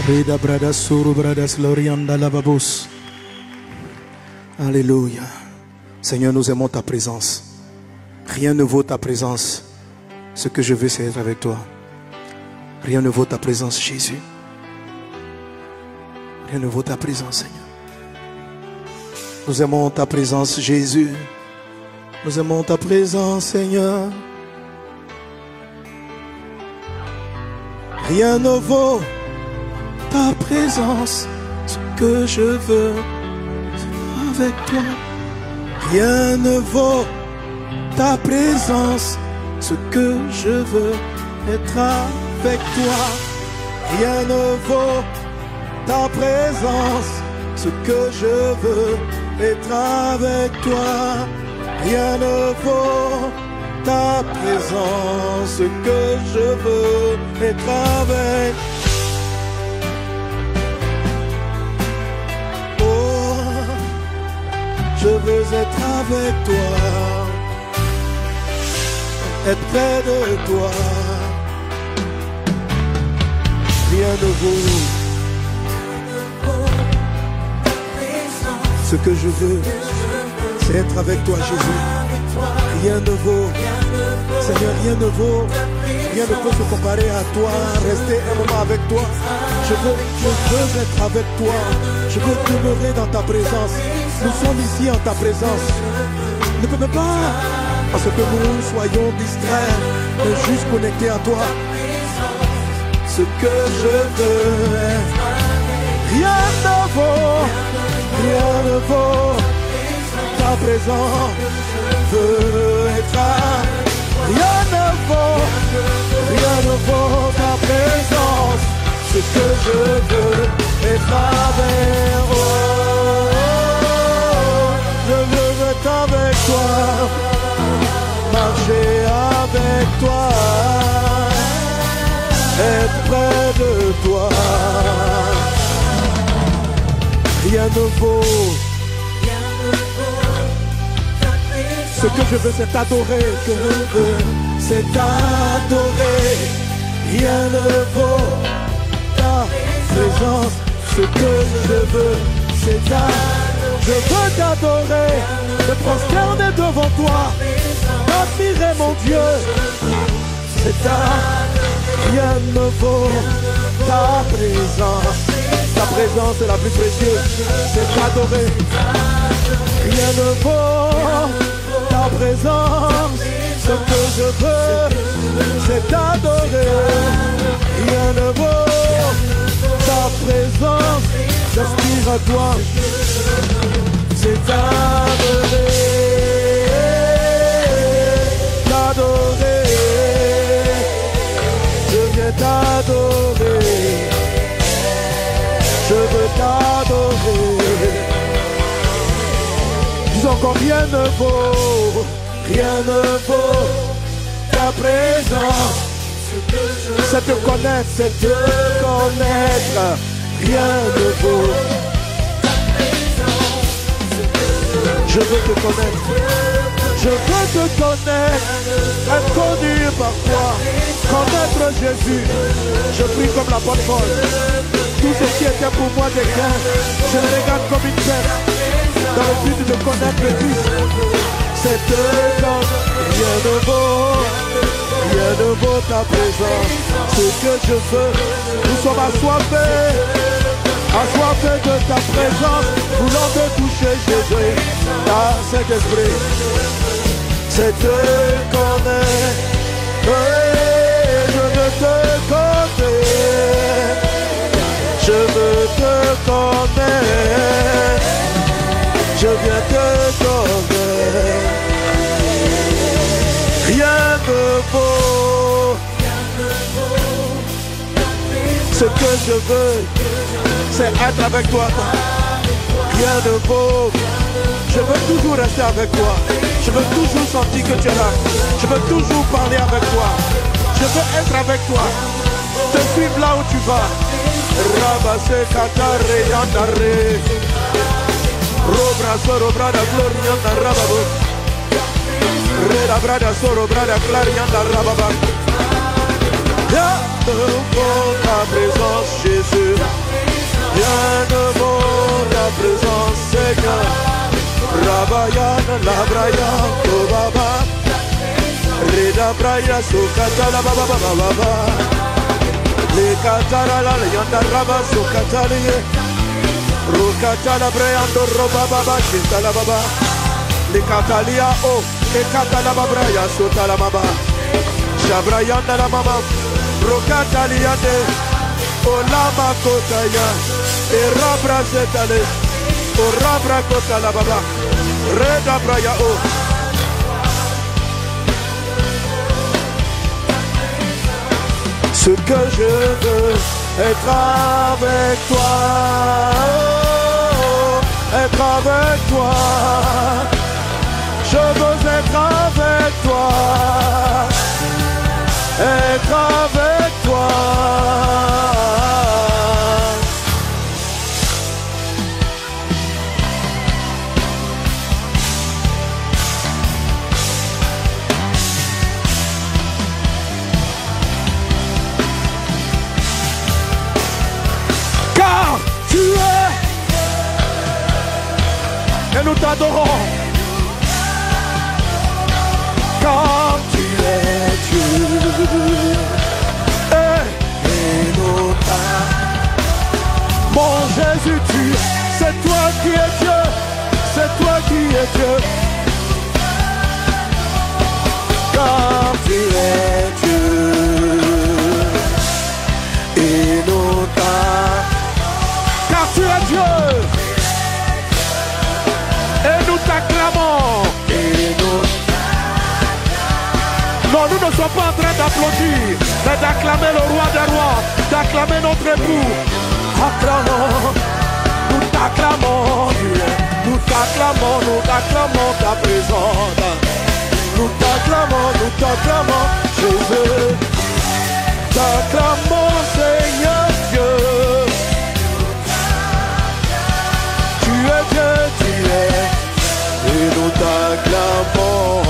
Reda brada suru bradas lorianda lavabos. Alléluia. Seigneur, nous aimons ta présence. Rien ne vaut ta présence. Ce que je veux, c'est être avec toi. Rien ne vaut ta présence, Jésus. Rien ne vaut ta présence, Seigneur. Nous aimons ta présence, Jésus. Nous aimons ta présence, Seigneur. Rien ne vaut ta présence. Ce que je veux, c'est avec toi. Rien ne vaut ta présence. Ce que je veux, être avec toi. Rien ne vaut ta présence. Ce que je veux, être avec toi. Rien ne vaut ta présence. Ce que je veux, être avec. Oh, je veux être avec toi, être près de toi. Rien ne vaut ce que je veux, c'est être avec toi, Jésus. Rien ne vaut, Seigneur, rien ne vaut, rien ne peut se comparer à toi. Rester un moment avec toi. Je veux être avec toi. Je veux demeurer dans ta présence. Nous sommes ici en ta présence. Ne peux même pas, parce que nous soyons distraits, mais juste connectés à toi. Ce que je veux, rien ne vaut, rien ne vaut ta présence. Veux être rien ne vaut ta présence. Ce que je veux être avec toi. Je veux être avec toi, marcher avec toi, être près de toi. Rien ne vaut. Ce que je veux, c'est t'adorer. Ce que je veux, c'est t'adorer. Rien ne vaut ta présence. Ce que je veux, c'est t'adorer. Je veux t'adorer, me prosterner devant toi, t'admirer mon Dieu. C'est ta. Rien ne vaut ta présence. Ta présence est la plus précieuse. C'est t'adorer. Rien ne vaut ta présence. Ce que je veux, c'est t'adorer. Rien ne vaut ta présence. J'aspire à toi. C'est t'adorer. T'adorer. Je viens t'adorer. Je veux t'adorer. Dis encore, rien ne vaut ta présence. C'est te connaître, c'est te connaître. Rien ne vaut. Je veux te connaître. Je veux te connaître. Être connu par toi. Connaître Jésus. Je prie comme la bonne folle. Tout ce qui était pour moi des gains, je le regarde comme une perte. Dans le but de connaître le Christ. C'est te connaître. Rien ne vaut ta présence. Ce que je veux, nous sommes assoiffés de ta présence, voulant te toucher, Jésus, ta Saint-Esprit. C'est te connaître. Je veux te connaître. Je veux te connaître. Je viens te connaître. Rien ne vaut ce que je veux, c'est être avec toi. Rien ne vaut. Je veux toujours rester avec toi. Je veux toujours sentir que tu es là. Je veux toujours parler avec toi. Je veux être avec toi. Te suivre là où tu vas. Rabase katare yandare. Robra soro brada glorianda rababo. Reda brada soro brada clarianda rababa. Rien ne vaut ta présence. Jésus. Rien ne vaut ta présence, Seigneur. Rabayan, Labrayan, Kobaba. Reda Braya, Sokatala, Baba, Baba. Le Katara, Yanda Raba, Sokatali. Rokatala, Brayando, Roba, Baba, Shintala, Baba. Le Katalia, oh, le Katala, Babraya, Sotala, Baba. Shabrayanda, la Mama. Rokatalia, Olama, Kotaya. Et Rabra, Zetale. Oh, Rabra, Kotala, Baba. Reda Braya, oh. Ce que je veux, être avec toi, oh, être avec toi. Je veux être avec toi, être avec toi. Et nous t'adorons, car tu es Dieu. Et nous t'adorons. Mon Jésus, c'est toi qui es Dieu, c'est toi qui es Dieu. Car tu es Dieu. Et nous t'adorons, car tu es Dieu. Et nous t'acclamons. Non, nous ne sommes pas en train d'applaudir, mais d'acclamer le roi des rois, d'acclamer notre époux. Acclamons, nous t'acclamons, Dieu. Nous t'acclamons ta présence. Nous t'acclamons, Jésus. T'acclamons, Seigneur Dieu. Tu es Dieu, tu es. Et nous t'acclamons.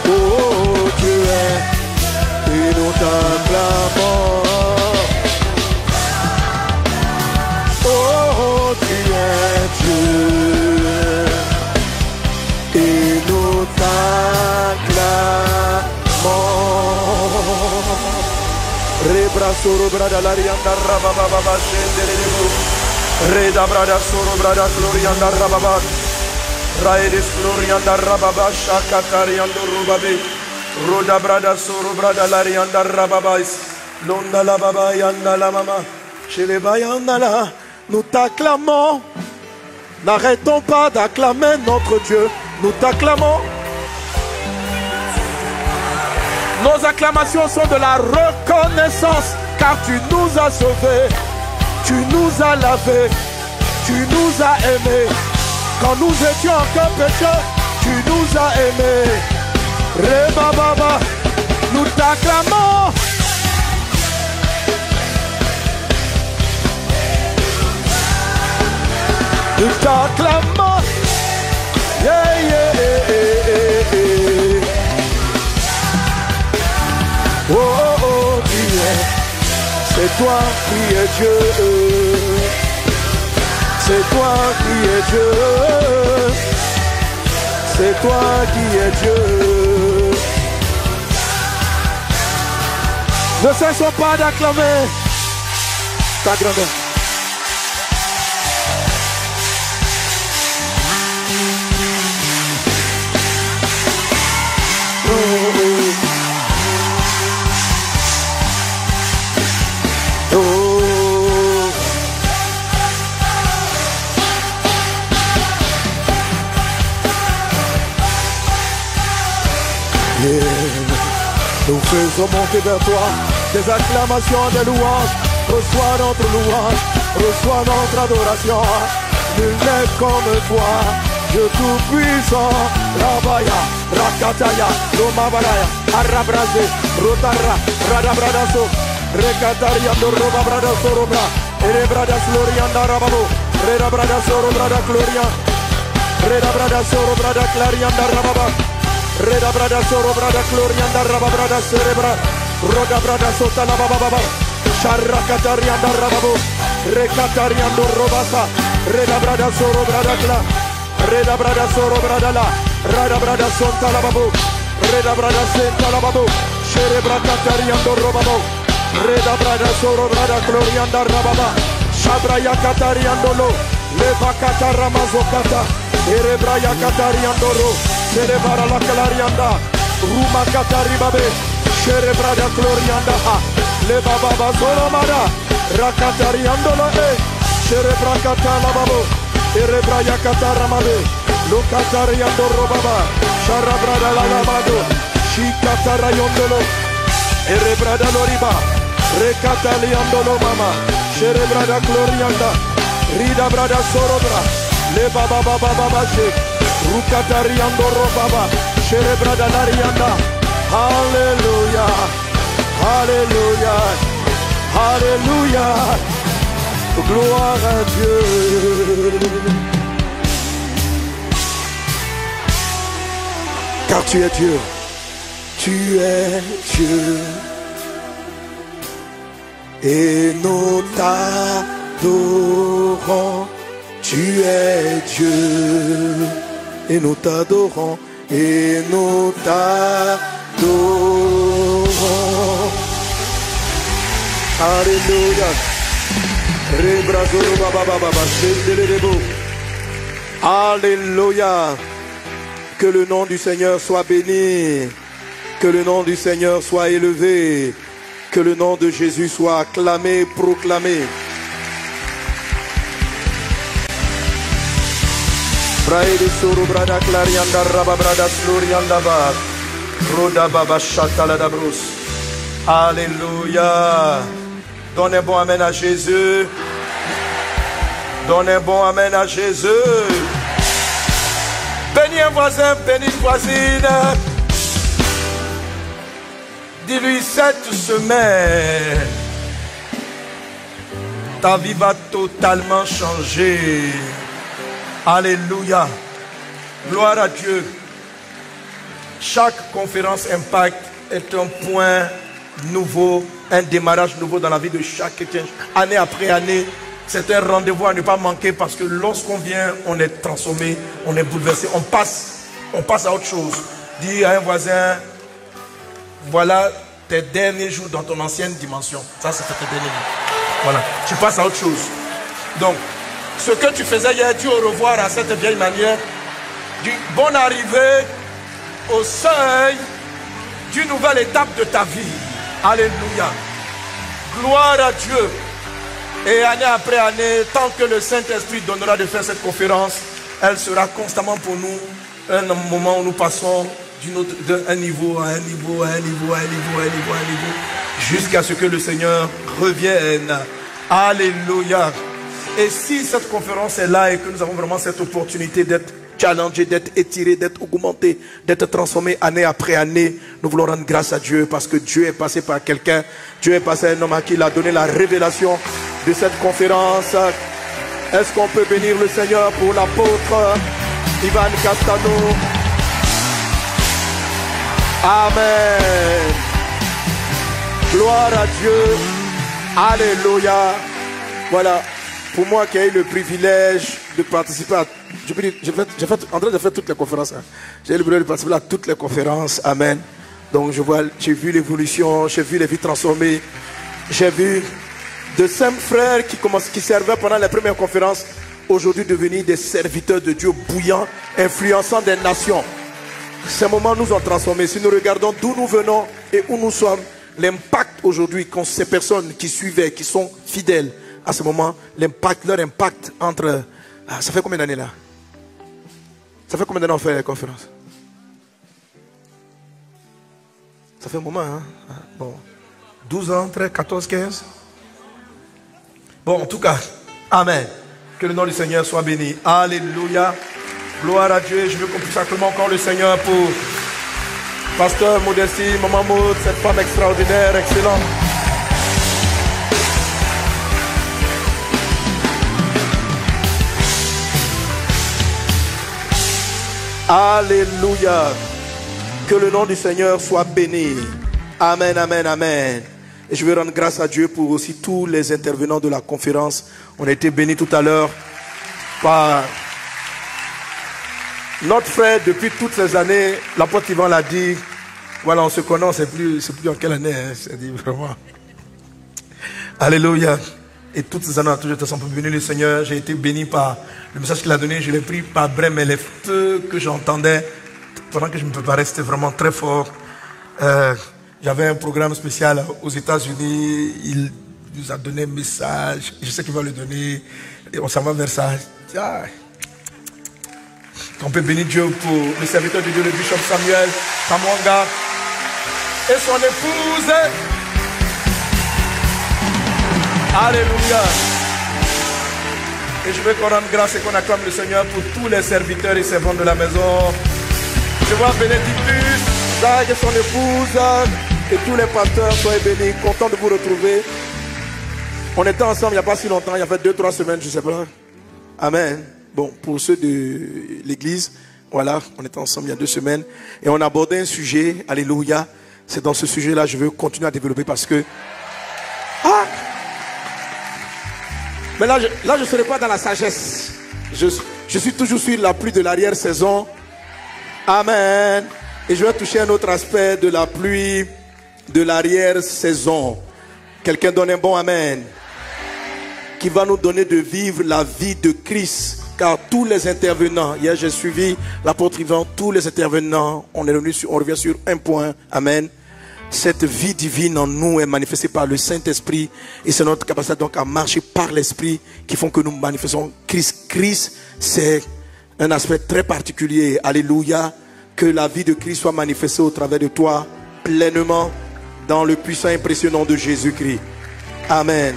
Oh, tu es. Et nous t'acclamons. Oh, tu es Dieu. Et nous t'acclamons. Rebra soro brada larianda rababa shenderebo. Reda brada soro brada glorianda rababa. Raedes glorianda rababa shakatariando rubabe. Roda brada soro brada larianda rababa. Londa la baba yanda la mama. Chez les bayanda la. Nous t'acclamons. N'arrêtons pas d'acclamer notre Dieu. Nous t'acclamons. Nos acclamations sont de la reconnaissance, car tu nous as sauvés, tu nous as lavés, tu nous as aimés. Quand nous étions encore pécheurs, tu nous as aimés. Reba Baba, nous t'acclamons. Nous t'acclamons. Yeah, yeah, yeah, yeah, yeah. Oh, oh, oh, Dieu, c'est toi qui es Dieu. C'est toi qui es Dieu. C'est toi qui es Dieu. Ne cessons pas d'acclamer ta grandeur. Oh, oh. Nous faisons monter vers toi des acclamations, des louanges. Reçois notre louange, reçois notre adoration. Nul n'est comme toi, Dieu tout-puissant. Rabaya, Rakataya, Romabaraya, Arabrase, Rotara, Radabradaso, Rekataria, Roba Bradaso, Robra, Erebradas Lorianda Rababo, Redabradaso, Robrada Gloria, Redabradaso, Robrada Clarianda Rababa. Reda brada soro brada glorianda raba brada cerebra Roda brada sota la baba baba. Sharakatarianda rababo. Rekatariando robasa. Reda brada soro brada kla. Reda brada soro brada la. Rada brada sota la babo. Reda brada senta la babo. Shere brakatariando robabo. Reda brada soro brada glorianda rababa. Shabraya katariando lo. Leva kataramazokata. Erebraya katariando ro. Cerebara la calarianda. Ruma kataribabe. Sherebrada glorianda ha. Leva baba solomada. Rakatariando lo e. Sherebrakata la babo. Erebraya kataramabe. Lo katariando robaba. Sharabrada la lamado. Shikatarayondolo. Erebrada loriba. Recataliandolo mama. Sherebrada glorianda. Rida brada sorobra. Le baba baba baba shek. Rukatariando robaba. Sherebrada larianda. Hallelujah. Hallelujah. Hallelujah. Gloire à Dieu. Car tu es Dieu. Tu es Dieu. Et nous t'adorons. Tu es Dieu. Et nous t'adorons. Et nous t'adorons. Alléluia. Alléluia. Que le nom du Seigneur soit béni. Que le nom du Seigneur soit élevé. Que le nom de Jésus soit acclamé, proclamé. Alléluia. Donne un bon amen à Jésus. Donne un bon amen à Jésus. Bénis un voisin, bénis une voisine. Dis-lui cette semaine, ta vie va totalement changer. Alléluia. Gloire à Dieu. Chaque conférence Impact est un point nouveau, un démarrage nouveau dans la vie de chaque chrétien. Année après année, c'est un rendez-vous à ne pas manquer parce que lorsqu'on vient, on est transformé, on est bouleversé, on passe à autre chose. Dis à un voisin, voilà tes derniers jours dans ton ancienne dimension. Ça, c'est tes derniers jours. Voilà, tu passes à autre chose. Donc, ce que tu faisais hier, dis au revoir à cette vieille manière. Dis bonne arrivée au seuil d'une nouvelle étape de ta vie. Alléluia. Gloire à Dieu. Et année après année, tant que le Saint-Esprit donnera de faire cette conférence, elle sera constamment pour nous un moment où nous passons d'un niveau à un niveau, à un niveau, à un niveau, à un niveau, à un niveau, jusqu'à ce que le Seigneur revienne. Alléluia. Et si cette conférence est là et que nous avons vraiment cette opportunité d'être challengés, d'être étirés, d'être augmentés, d'être transformés année après année, nous voulons rendre grâce à Dieu parce que Dieu est passé par quelqu'un. Dieu est passé à un homme à qui il a donné la révélation de cette conférence. Est-ce qu'on peut bénir le Seigneur pour l'apôtre Ivan Castano? Amen. Gloire à Dieu. Alléluia. Voilà. Pour moi qui ai eu le privilège de participer à... j'ai en train de faire toutes les conférences. Hein. J'ai eu le privilège de participer à toutes les conférences. Amen. Donc j'ai vu l'évolution, j'ai vu les vies transformées. J'ai vu de simples frères qui servaient pendant les premières conférences, aujourd'hui devenir des serviteurs de Dieu bouillants, influençant des nations. Ces moments nous ont transformés. Si nous regardons d'où nous venons et où nous sommes, l'impact aujourd'hui qu'ont ces personnes qui suivaient, qui sont fidèles, à ce moment, leur impact entre... Ah, ça fait combien d'années là? Ça fait combien d'années on fait les conférences? Ça fait un moment, hein? Bon. 12 ans, 13, 14, 15. Bon, en tout cas, amen. Que le nom du Seigneur soit béni. Alléluia. Gloire à Dieu. Je veux qu'on puisse acclamer encore le Seigneur pour Pasteur Modestie, Maman Maud, cette femme extraordinaire, excellente. Alléluia. Que le nom du Seigneur soit béni. Amen, amen, amen. Et je veux rendre grâce à Dieu pour aussi tous les intervenants de la conférence. On a été bénis tout à l'heure par notre frère depuis toutes ces années. L'apôtre Yvan l'a dit. Voilà, on se connaît, on ne sait plus en quelle année. Hein, c'est dit vraiment. Alléluia. Et toutes ces années, on a toujours été ensemble. Béni le Seigneur. J'ai été béni par le message qu'il a donné. Je l'ai pris par bras, mais les feux que j'entendais pendant que je me préparais, c'était vraiment très fort. J'avais un programme spécial aux États-Unis. Il nous a donné un message. Je sais qu'il va le donner. Et on s'en va vers ça. Ah. On peut bénir Dieu pour le serviteur de Dieu, le bishop Samuel Kamwanga et son épouse. Alléluia. Et je veux qu'on rende grâce et qu'on acclame le Seigneur pour tous les serviteurs et servantes de la maison. Je vois Bénédictus, Zach et son épouse et tous les pasteurs, soyez bénis, content de vous retrouver. On était ensemble il n'y a pas si longtemps, il y a fait 2-3 semaines, je ne sais pas. Amen. Bon, pour ceux de l'église, voilà, on était ensemble il y a 2 semaines et on a abordé un sujet, alléluia. C'est dans ce sujet-là que je veux continuer à développer parce que... Ah! Mais là, je ne serai pas dans la sagesse. Je suis toujours sur la pluie de l'arrière-saison. Amen. Et je vais toucher un autre aspect de la pluie de l'arrière-saison. Quelqu'un donne un bon amen. Qui va nous donner de vivre la vie de Christ. Car tous les intervenants, hier j'ai suivi l'apôtre Yvan, tous les intervenants, on revient sur un point. Amen. Cette vie divine en nous est manifestée par le Saint-Esprit. Et c'est notre capacité donc à marcher par l'Esprit qui font que nous manifestons Christ. Christ, c'est un aspect très particulier. Alléluia. Que la vie de Christ soit manifestée au travers de toi pleinement dans le puissant et précieux nom de Jésus-Christ. Amen.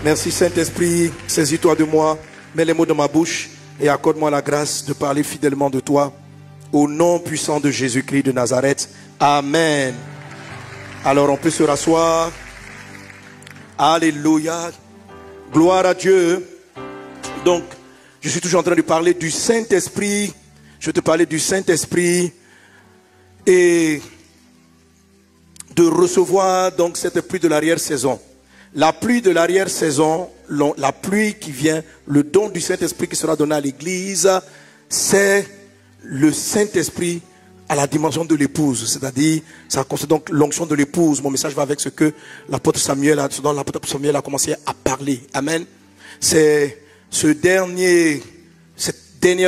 Merci Saint-Esprit. Saisis-toi de moi. Mets les mots dans ma bouche et accorde-moi la grâce de parler fidèlement de toi. Au nom puissant de Jésus-Christ de Nazareth. Amen. Alors on peut se rasseoir. Alléluia. Gloire à Dieu. Donc, je suis toujours en train de parler du Saint-Esprit. Je vais te parler du Saint-Esprit. Et de recevoir donc cette pluie de l'arrière-saison. La pluie de l'arrière-saison, la pluie qui vient, le don du Saint-Esprit qui sera donné à l'Église, c'est le Saint-Esprit à la dimension de l'épouse, c'est-à-dire, ça concerne donc l'onction de l'épouse. Mon message va avec ce que l'apôtre Samuel a commencé à parler. Amen. C'est cette dernière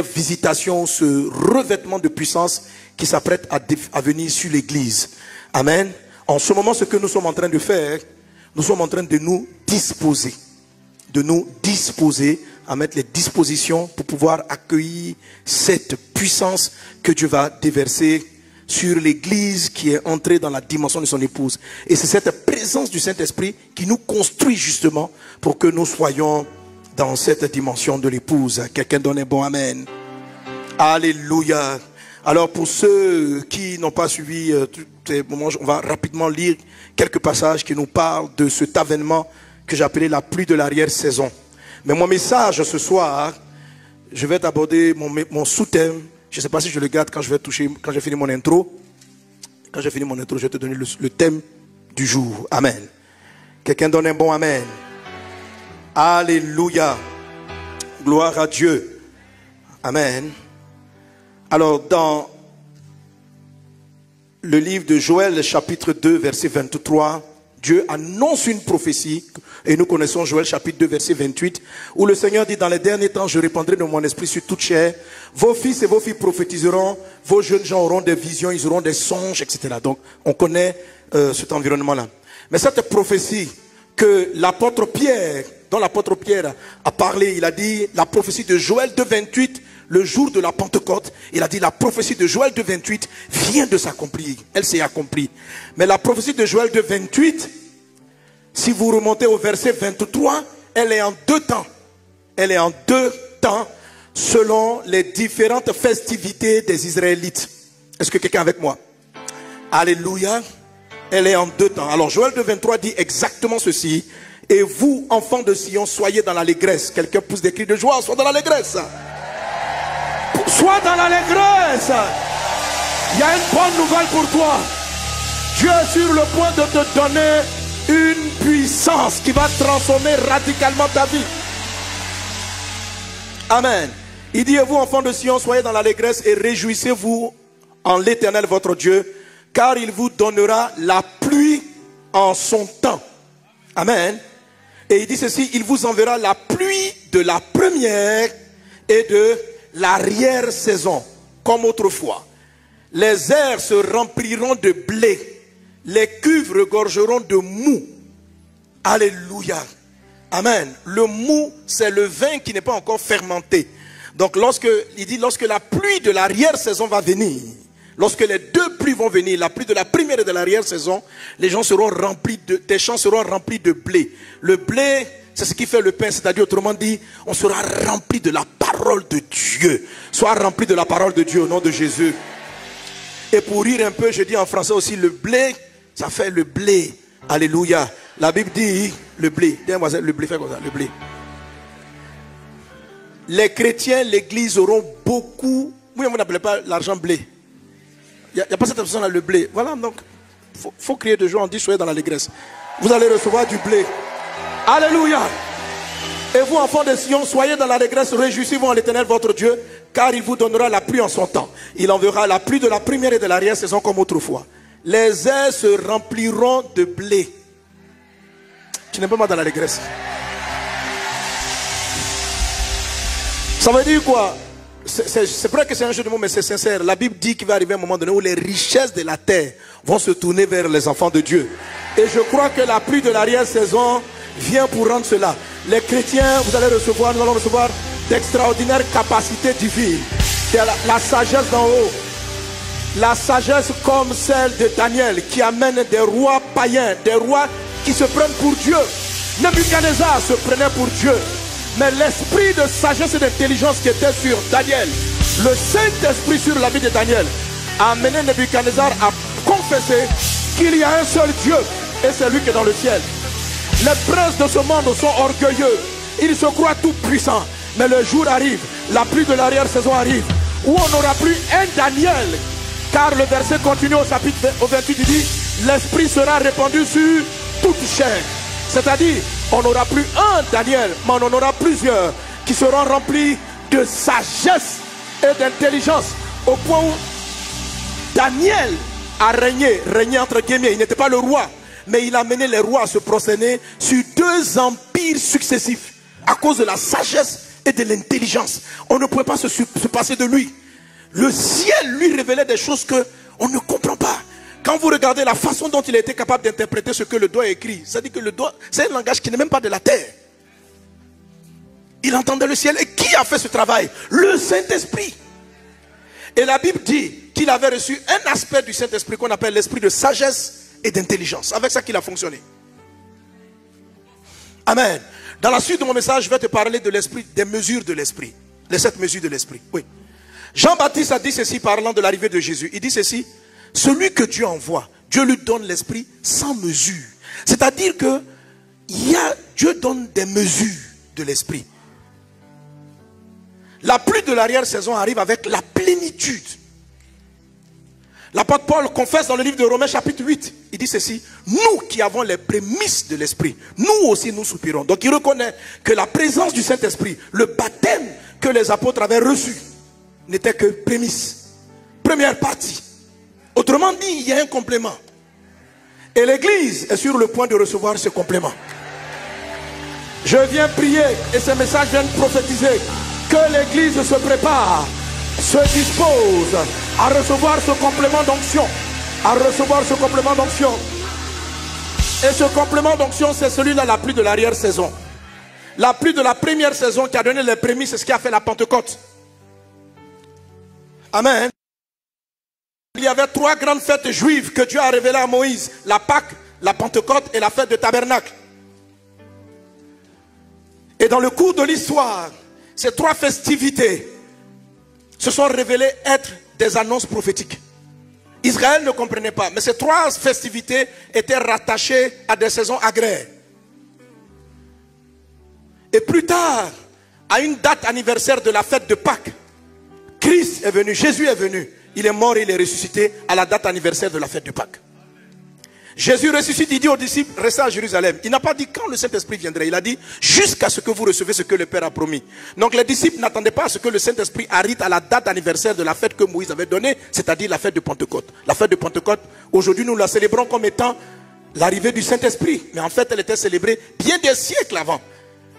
visitation, ce revêtement de puissance qui s'apprête à venir sur l'Église. Amen. En ce moment, ce que nous sommes en train de faire, nous sommes en train de nous disposer à mettre les dispositions pour pouvoir accueillir cette puissance que Dieu va déverser sur l'Église qui est entrée dans la dimension de son épouse. Et c'est cette présence du Saint-Esprit qui nous construit justement pour que nous soyons dans cette dimension de l'épouse. Quelqu'un donne un bon amen. Alléluia. Alors pour ceux qui n'ont pas suivi tous ces moments, on va rapidement lire quelques passages qui nous parlent de cet avènement que j'ai appelé la pluie de l'arrière-saison. Mais mon message ce soir, je vais aborder mon sous-thème. Je ne sais pas si je le garde quand j'ai fini mon intro. Quand j'ai fini mon intro, je vais te donner le thème du jour. Amen. Quelqu'un donne un bon amen. Alléluia. Gloire à Dieu. Amen. Alors, dans le livre de Joël, chapitre 2, verset 23, Dieu annonce une prophétie, et nous connaissons Joël chapitre 2 verset 28, où le Seigneur dit: dans les derniers temps, je répandrai de mon esprit sur toute chair, vos fils et vos filles prophétiseront, vos jeunes gens auront des visions, ils auront des songes, etc. Donc, on connaît cet environnement-là. Mais cette prophétie que l'apôtre Pierre, dont l'apôtre Pierre a parlé, il a dit la prophétie de Joël 2, 28, le jour de la Pentecôte, il a dit la prophétie de Joël 2, 28 vient de s'accomplir. Elle s'est accomplie. Mais la prophétie de Joël 2, 28, si vous remontez au verset 23, elle est en 2 temps. Elle est en 2 temps selon les différentes festivités des Israélites. Est-ce que quelqu'un est avec moi? Alléluia. Elle est en 2 temps. Alors Joël 2, 23 dit exactement ceci. Et vous, enfants de Sion, soyez dans l'allégresse. Quelqu'un pousse des cris de joie, sois dans l'allégresse. Sois dans l'allégresse. Il y a une bonne nouvelle pour toi. Dieu est sur le point de te donner une puissance qui va transformer radicalement ta vie. Amen. Il dit, et vous enfants de Sion, soyez dans l'allégresse et réjouissez-vous en l'Éternel votre Dieu, car il vous donnera la pluie en son temps. Amen. Et il dit ceci, il vous enverra la pluie de la première et de l'arrière-saison, comme autrefois. Les airs se rempliront de blé, les cuves regorgeront de mou. Alléluia. Amen. Le mou, c'est le vin qui n'est pas encore fermenté. Donc il dit, lorsque la pluie de l'arrière-saison va venir, lorsque les deux pluies vont venir, la pluie de la première et de l'arrière-saison, les gens seront remplis tes champs seront remplis de blé. Le blé, c'est ce qui fait le pain, c'est-à-dire autrement dit, on sera rempli de la parole de Dieu. Sois rempli de la parole de Dieu au nom de Jésus. Et pour rire un peu, je dis en français aussi, le blé, ça fait le blé. Alléluia. La Bible dit, le blé. Le blé fait comme ça, le blé. Les chrétiens, l'église auront beaucoup. Oui, vous n'appelez pas l'argent blé. Il n'y a pas cette option là, le blé. Voilà, donc, faut crier de joie, on dit soyez dans l'allégresse. Vous allez recevoir du blé. Alléluia. Et vous, enfants de Sion, soyez dans l'allégresse, réjouissez-vous en l'Éternel votre Dieu, car il vous donnera la pluie en son temps. Il enverra la pluie de la première et de l'arrière-saison comme autrefois. Les airs se rempliront de blé. Tu n'es pas mal dans l'allégresse. Ça veut dire quoi? C'est vrai que c'est un jeu de mots, mais c'est sincère. La Bible dit qu'il va arriver un moment donné où les richesses de la terre vont se tourner vers les enfants de Dieu. Et je crois que la pluie de l'arrière-saison vient pour rendre cela. Les chrétiens, nous allons recevoir d'extraordinaires capacités divines. La sagesse d'en haut. La sagesse comme celle de Daniel qui amène des rois païens, des rois qui se prennent pour Dieu. Nebuchadnezzar se prenait pour Dieu. Mais l'esprit de sagesse et d'intelligence qui était sur Daniel, le Saint-Esprit sur la vie de Daniel, a amené Nebuchadnezzar à confesser qu'il y a un seul Dieu et c'est lui qui est dans le ciel. Les princes de ce monde sont orgueilleux, ils se croient tout puissants. Mais le jour arrive, la pluie de l'arrière-saison arrive, où on n'aura plus un Daniel. Car le verset continue au 28, il dit, l'esprit sera répandu sur toute chair. C'est-à-dire, on n'aura plus un Daniel, mais on en aura plusieurs qui seront remplis de sagesse et d'intelligence. Au point où Daniel a régné entre guillemets. Il n'était pas le roi, mais il a mené les rois à se prosterner sur deux empires successifs à cause de la sagesse et de l'intelligence. On ne pouvait pas se passer de lui. Le ciel lui révélait des choses qu'on ne comprend pas. Quand vous regardez la façon dont il a été capable d'interpréter ce que le doigt écrit, c'est-à-dire que le doigt, c'est un langage qui n'est même pas de la terre. Il entendait le ciel. Et qui a fait ce travail? Le Saint-Esprit. Et la Bible dit qu'il avait reçu un aspect du Saint-Esprit qu'on appelle l'esprit de sagesse et d'intelligence. Avec ça qu'il a fonctionné. Amen. Dans la suite de mon message, je vais te parler de l'esprit, des mesures de l'esprit. Les 7 mesures de l'esprit. Oui. Jean-Baptiste a dit ceci parlant de l'arrivée de Jésus. Il dit ceci. Celui que Dieu envoie, Dieu lui donne l'esprit sans mesure. C'est-à-dire que Dieu donne des mesures de l'esprit. La pluie de l'arrière-saison arrive avec la plénitude. L'apôtre Paul confesse dans le livre de Romains chapitre 8. Il dit ceci. Nous qui avons les prémices de l'esprit, nous aussi nous soupirons. Donc il reconnaît que la présence du Saint-Esprit, le baptême que les apôtres avaient reçu, n'était que prémisse. Première partie. Autrement dit, il y a un complément. Et l'église est sur le point de recevoir ce complément. Je viens prier et ce message vient prophétiser que l'église se prépare, se dispose à recevoir ce complément d'onction. À recevoir ce complément d'onction. Et ce complément d'onction, c'est celui-là, la pluie de l'arrière-saison. La pluie de la première saison qui a donné les prémices, c'est ce qui a fait la Pentecôte. Amen. Il y avait 3 grandes fêtes juives que Dieu a révélées à Moïse. La Pâque, la Pentecôte et la fête de Tabernacle. Et dans le cours de l'histoire, ces 3 festivités se sont révélées être des annonces prophétiques. Israël ne comprenait pas, mais ces 3 festivités étaient rattachées à des saisons agraires. Et plus tard, à une date anniversaire de la fête de Pâques, Christ est venu, Jésus est venu. Il est mort et il est ressuscité à la date anniversaire de la fête de Pâques. Jésus ressuscite, il dit aux disciples, restez à Jérusalem. Il n'a pas dit quand le Saint-Esprit viendrait. Il a dit, jusqu'à ce que vous recevez ce que le Père a promis. Donc les disciples n'attendaient pas à ce que le Saint-Esprit arrive à la date anniversaire de la fête que Moïse avait donnée, c'est-à-dire la fête de Pentecôte. La fête de Pentecôte, aujourd'hui nous la célébrons comme étant l'arrivée du Saint-Esprit. Mais en fait, elle était célébrée bien des siècles avant.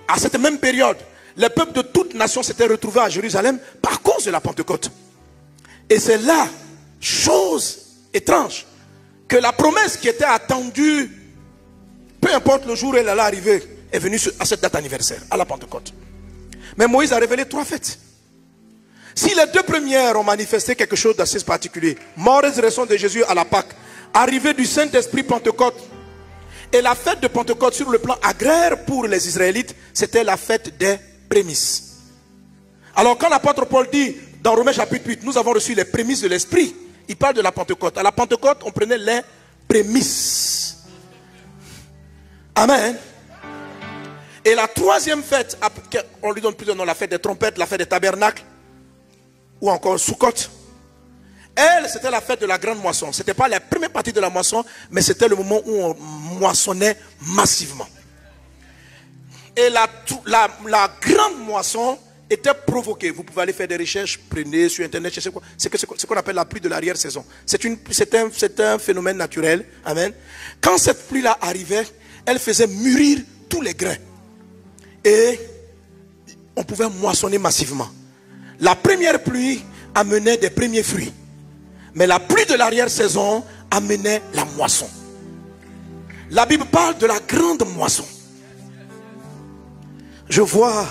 À cette même période, les peuples de toutes nations s'étaient retrouvés à Jérusalem par cause de la Pentecôte. Et c'est là, chose étrange, que la promesse qui était attendue, peu importe le jour où elle allait arriver, est venue à cette date anniversaire, à la Pentecôte. Mais Moïse a révélé 3 fêtes. Si les 2 premières ont manifesté quelque chose d'assez particulier, mort et résurrection de Jésus à la Pâque, arrivée du Saint-Esprit Pentecôte, et la fête de Pentecôte sur le plan agraire pour les Israélites, c'était la fête des prémices. Alors quand l'apôtre Paul dit, dans Romains chapitre 8, nous avons reçu les prémices de l'Esprit, il parle de la Pentecôte. À la Pentecôte, on prenait les prémices. Amen. Et la 3e fête, on lui donne plus de nom, la fête des trompettes, la fête des tabernacles, ou encore Sukkot. Elle, c'était la fête de la grande moisson. Ce n'était pas la première partie de la moisson, mais c'était le moment où on moissonnait massivement. Et la grande moisson était provoquée. Vous pouvez aller faire des recherches, prenez sur internet, c'est ce qu'on appelle la pluie de l'arrière-saison. C'est un phénomène naturel. Amen. Quand cette pluie-là arrivait, elle faisait mûrir tous les grains. Et on pouvait moissonner massivement. La première pluie amenait des premiers fruits. Mais la pluie de l'arrière-saison amenait la moisson. La Bible parle de la grande moisson. Je vois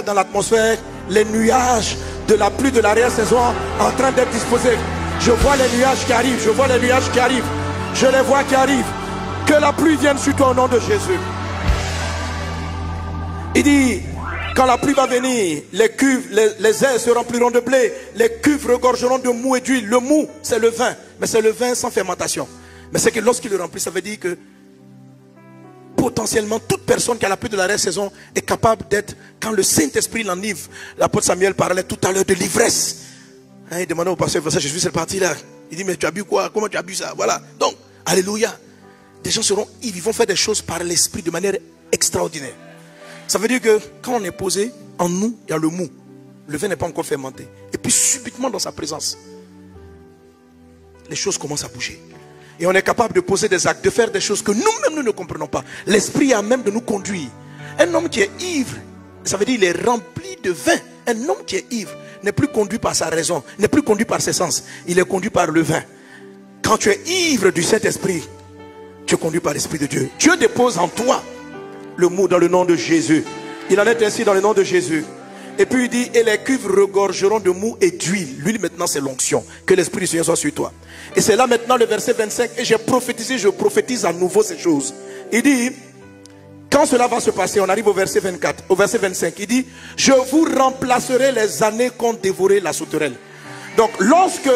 dans l'atmosphère les nuages de la pluie de l'arrière-saison en train d'être disposés. Je vois les nuages qui arrivent, je les vois qui arrivent. Que la pluie vienne sur toi au nom de Jésus. Il dit, quand la pluie va venir, les cuves, les airs se rempliront de blé, les cuves regorgeront de mou et d'huile. Le mou, c'est le vin, mais c'est le vin sans fermentation. Mais c'est que lorsqu'il le remplit, ça veut dire que potentiellement, toute personne qui a la pluie de l'arrière-saison est capable d'être, quand le Saint-Esprit l'enivre. L'apôtre Samuel parlait tout à l'heure de l'ivresse. Il demandait au pasteur, Jésus, c'est parti là. Il dit, mais tu as bu quoi? Comment tu as bu ça? Voilà. Donc, alléluia. Des gens seront ivres, ils vont faire des choses par l'Esprit de manière extraordinaire. Ça veut dire que quand on est posé, en nous, il y a le mou. Le vin n'est pas encore fermenté. Et puis subitement dans sa présence, les choses commencent à bouger. Et on est capable de poser des actes, de faire des choses que nous-mêmes nous ne comprenons pas. L'Esprit a même de nous conduire. Un homme qui est ivre, ça veut dire qu'il est rempli de vin. Un homme qui est ivre n'est plus conduit par sa raison, n'est plus conduit par ses sens. Il est conduit par le vin. Quand tu es ivre du Saint-Esprit, tu es conduit par l'Esprit de Dieu. Dieu dépose en toi le mot dans le nom de Jésus. Il en est ainsi dans le nom de Jésus. Et puis il dit, et les cuves regorgeront de mou et d'huile. L'huile maintenant c'est l'onction. Que l'Esprit du Seigneur soit sur toi. Et c'est là maintenant le verset 25. Et j'ai prophétisé, je prophétise à nouveau ces choses. Il dit, quand cela va se passer, on arrive au verset 24, au verset 25. Il dit, je vous remplacerai les années qu'ont dévoré la sauterelle. Donc lorsque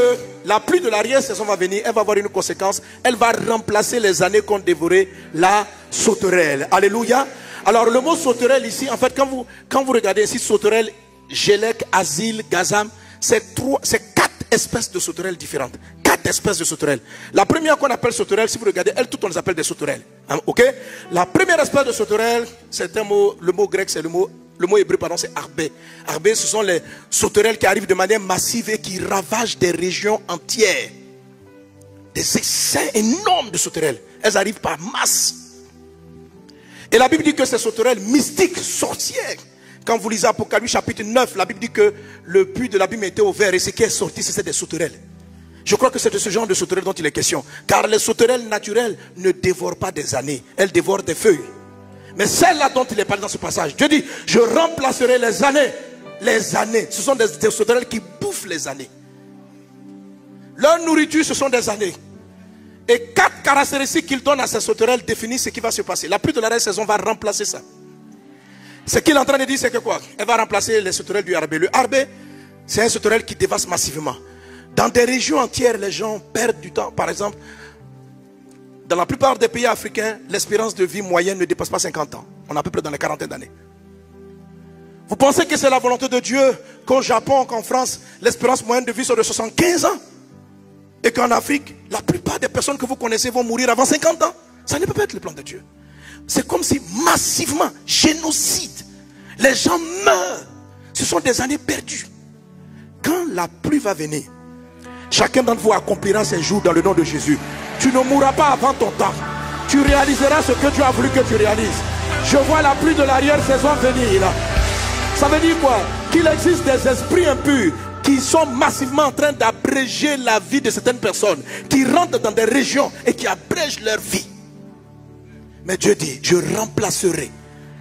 la pluie de l'arrière-saison va venir, elle va avoir une conséquence. Elle va remplacer les années qu'ont dévoré la sauterelle. Alléluia. Alors le mot sauterelle ici, en fait quand vous regardez ici sauterelle, Gélec, Asile, Gazam, c'est 4 espèces de sauterelles différentes. 4 espèces de sauterelles. La première qu'on appelle sauterelle, si vous regardez, elles toutes on les appelle des sauterelles. Hein, ok? La première espèce de sauterelle, c'est un mot, le mot grec c'est le mot hébreu, pardon, c'est arbé. Arbé, ce sont les sauterelles qui arrivent de manière massive et qui ravagent des régions entières. Des essais énormes de sauterelles. Elles arrivent par masse. Et la Bible dit que ces sauterelles mystiques, sorcières, quand vous lisez Apocalypse chapitre 9, la Bible dit que le puits de l'abîme était ouvert et ce qui est sorti, c'était des sauterelles. Je crois que c'est de ce genre de sauterelles dont il est question. Car les sauterelles naturelles ne dévorent pas des années, elles dévorent des feuilles. Mais celle-là dont il est parlé dans ce passage, Dieu dit, je remplacerai les années. Les années, ce sont des sauterelles qui bouffent les années. Leur nourriture, ce sont des années. Et 4 caractéristiques qu'il donne à ces sauterelles définissent ce qui va se passer. La pluie de la saison va remplacer ça. Ce qu'il est en train de dire, c'est que quoi? Elle va remplacer les sauterelles du harbé. Le harbé, c'est un sauterelle qui dévaste massivement. Dans des régions entières, les gens perdent du temps. Par exemple, dans la plupart des pays africains, l'espérance de vie moyenne ne dépasse pas 50 ans. On est à peu près dans les 40 d'années. Vous pensez que c'est la volonté de Dieu qu'au Japon, qu'en France, l'espérance moyenne de vie soit de 75 ans? Et qu'en Afrique, la plupart des personnes que vous connaissez vont mourir avant 50 ans. Ça ne peut pas être le plan de Dieu. C'est comme si massivement, génocide, les gens meurent. Ce sont des années perdues. Quand la pluie va venir, chacun d'entre vous accomplira ses jours dans le nom de Jésus. Tu ne mourras pas avant ton temps. Tu réaliseras ce que Dieu a voulu que tu réalises. Je vois la pluie de l'arrière-saison venir là. Ça veut dire quoi? Qu'il existe des esprits impurs qui sont massivement en train d'abréger la vie de certaines personnes, qui rentrent dans des régions et qui abrègent leur vie. Mais Dieu dit, je remplacerai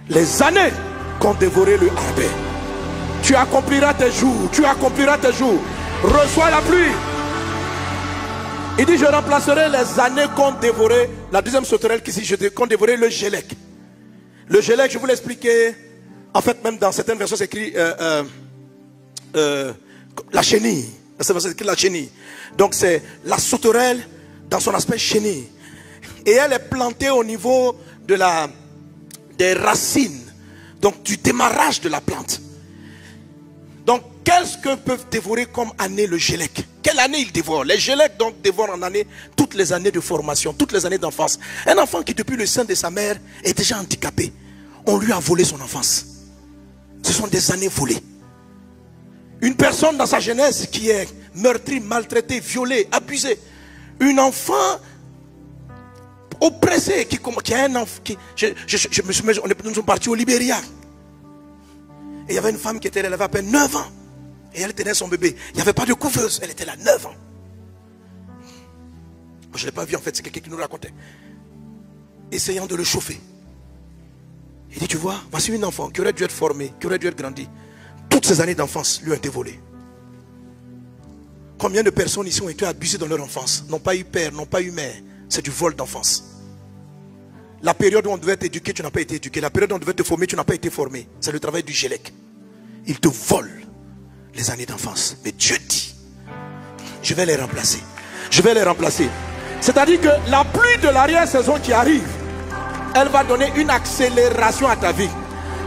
les années qu'ont dévoré le harbin. Tu accompliras tes jours, tu accompliras tes jours. Reçois la pluie. Il dit, je remplacerai les années qu'ont dévoré, la deuxième sauterelle qui dit, qu'ont dévoré le gélec. Le gélec, je vous l'expliquais, en fait, même dans certaines versions, c'est écrit la chenille. Dans cette version, c'est écrit la chenille. Donc, c'est la sauterelle dans son aspect chenille. Et elle est plantée au niveau de des racines, donc du démarrage de la plante. Donc, qu'est-ce que peuvent dévorer comme année le gélec? Quelle année il dévore? Les gélecs donc dévorent en année toutes les années de formation, toutes les années d'enfance. Un enfant qui depuis le sein de sa mère est déjà handicapé, on lui a volé son enfance. Ce sont des années volées. Une personne dans sa jeunesse qui est meurtrie, maltraitée, violée, abusée. Un enfant oppressé qui a un enfant. Nous sommes partis au Libéria. Et il y avait une femme qui était là, elle avait à peine 9 ans. Et elle tenait son bébé. Il n'y avait pas de couveuse. Elle était là, 9 ans. Je ne l'ai pas vu en fait, c'est quelqu'un qui nous racontait. Essayant de le chauffer. Il dit, tu vois, voici une enfant qui aurait dû être formée, qui aurait dû être grandie. Toutes ces années d'enfance lui ont été volées. Combien de personnes ici ont été abusées dans leur enfance, n'ont pas eu père, n'ont pas eu mère. C'est du vol d'enfance. La période où on devait t'éduquer, tu n'as pas été éduqué. La période où on devait te former, tu n'as pas été formé. C'est le travail du gélec. Il te vole les années d'enfance. Mais Dieu dit, je vais les remplacer. Je vais les remplacer. C'est-à-dire que la pluie de l'arrière-saison qui arrive, elle va donner une accélération à ta vie.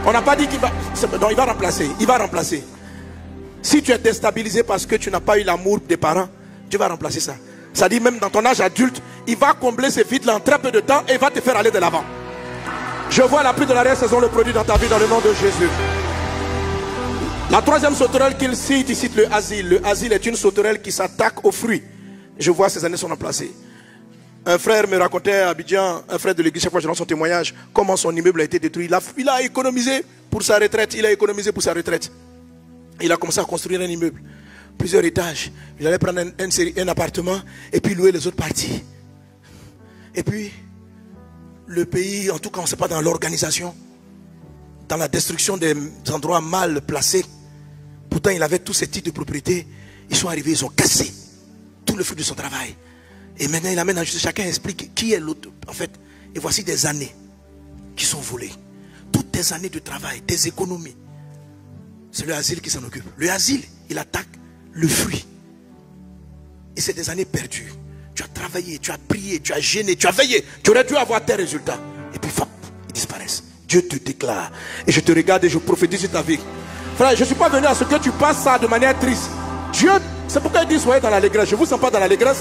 On n'a pas dit qu'il va... Non, il va remplacer. Il va remplacer. Si tu es déstabilisé parce que tu n'as pas eu l'amour des parents, Dieu va remplacer ça. Ça dit même dans ton âge adulte, il va combler ces vides-là en très peu de temps et il va te faire aller de l'avant. Je vois la pluie de l'arrière-saison le produit dans ta vie dans le nom de Jésus. La troisième sauterelle qu'il cite, il cite le asile. Le asile est une sauterelle qui s'attaque aux fruits. Je vois ces années sont remplacées. Un frère me racontait à Abidjan, un frère de l'église, chaque fois que je lance son témoignage, comment son immeuble a été détruit. Il a économisé pour sa retraite. Il a économisé pour sa retraite. Il a commencé à construire un immeuble, plusieurs étages. Il allait prendre un appartement et puis louer les autres parties. Et puis, le pays, en tout cas, on ne sait pas dans l'organisation, dans la destruction des endroits mal placés. Pourtant, il avait tous ces titres de propriété. Ils sont arrivés, ils ont cassé tout le fruit de son travail. Et maintenant, il amène à justice. Chacun explique qui est l'autre. En fait, et voici des années qui sont volées. Toutes tes années de travail, tes économies. C'est le asile qui s'en occupe. Le asile, il attaque le fruit. Et c'est des années perdues. Tu as travaillé, tu as prié, tu as gêné, tu as veillé. Tu aurais dû avoir tes résultats. Et puis, ils disparaissent. Dieu te déclare. Et je te regarde et je prophétise sur ta vie. Frère, je ne suis pas venu à ce que tu passes ça de manière triste. Dieu, c'est pourquoi il dit soyez dans l'allégresse. Je ne vous sens pas dans l'allégresse.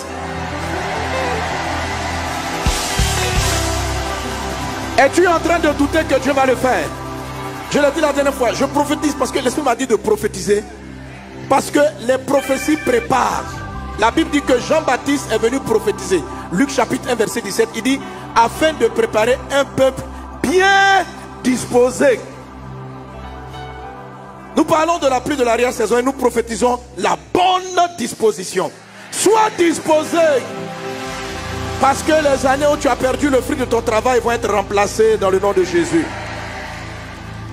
Es-tu en train de douter que Dieu va le faire? Je l'ai dit la dernière fois, je prophétise parce que l'Esprit m'a dit de prophétiser. Parce que les prophéties préparent. La Bible dit que Jean-Baptiste est venu prophétiser. Luc chapitre 1 verset 17, il dit afin de préparer un peuple bien disposé. Nous parlons de la pluie de l'arrière-saison et nous prophétisons la bonne disposition. Sois disposé. Parce que les années où tu as perdu le fruit de ton travail vont être remplacées dans le nom de Jésus.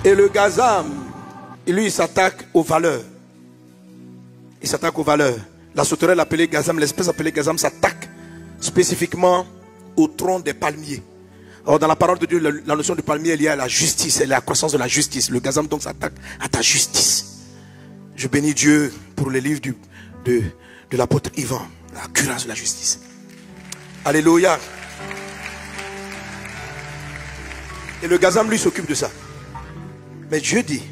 Et le gazam, lui, il s'attaque aux valeurs. Il s'attaque aux valeurs. La sauterelle appelée gazam, l'espèce appelée gazam s'attaque spécifiquement au tronc des palmiers. Alors dans la parole de Dieu, la notion du palmier est liée à la justice, c'est la croissance de la justice. Le gazam donc s'attaque à ta justice. Je bénis Dieu pour les livres de l'apôtre Ivan, la cuirasse de la justice. Alléluia. Et le gazam lui s'occupe de ça. Mais Dieu dit,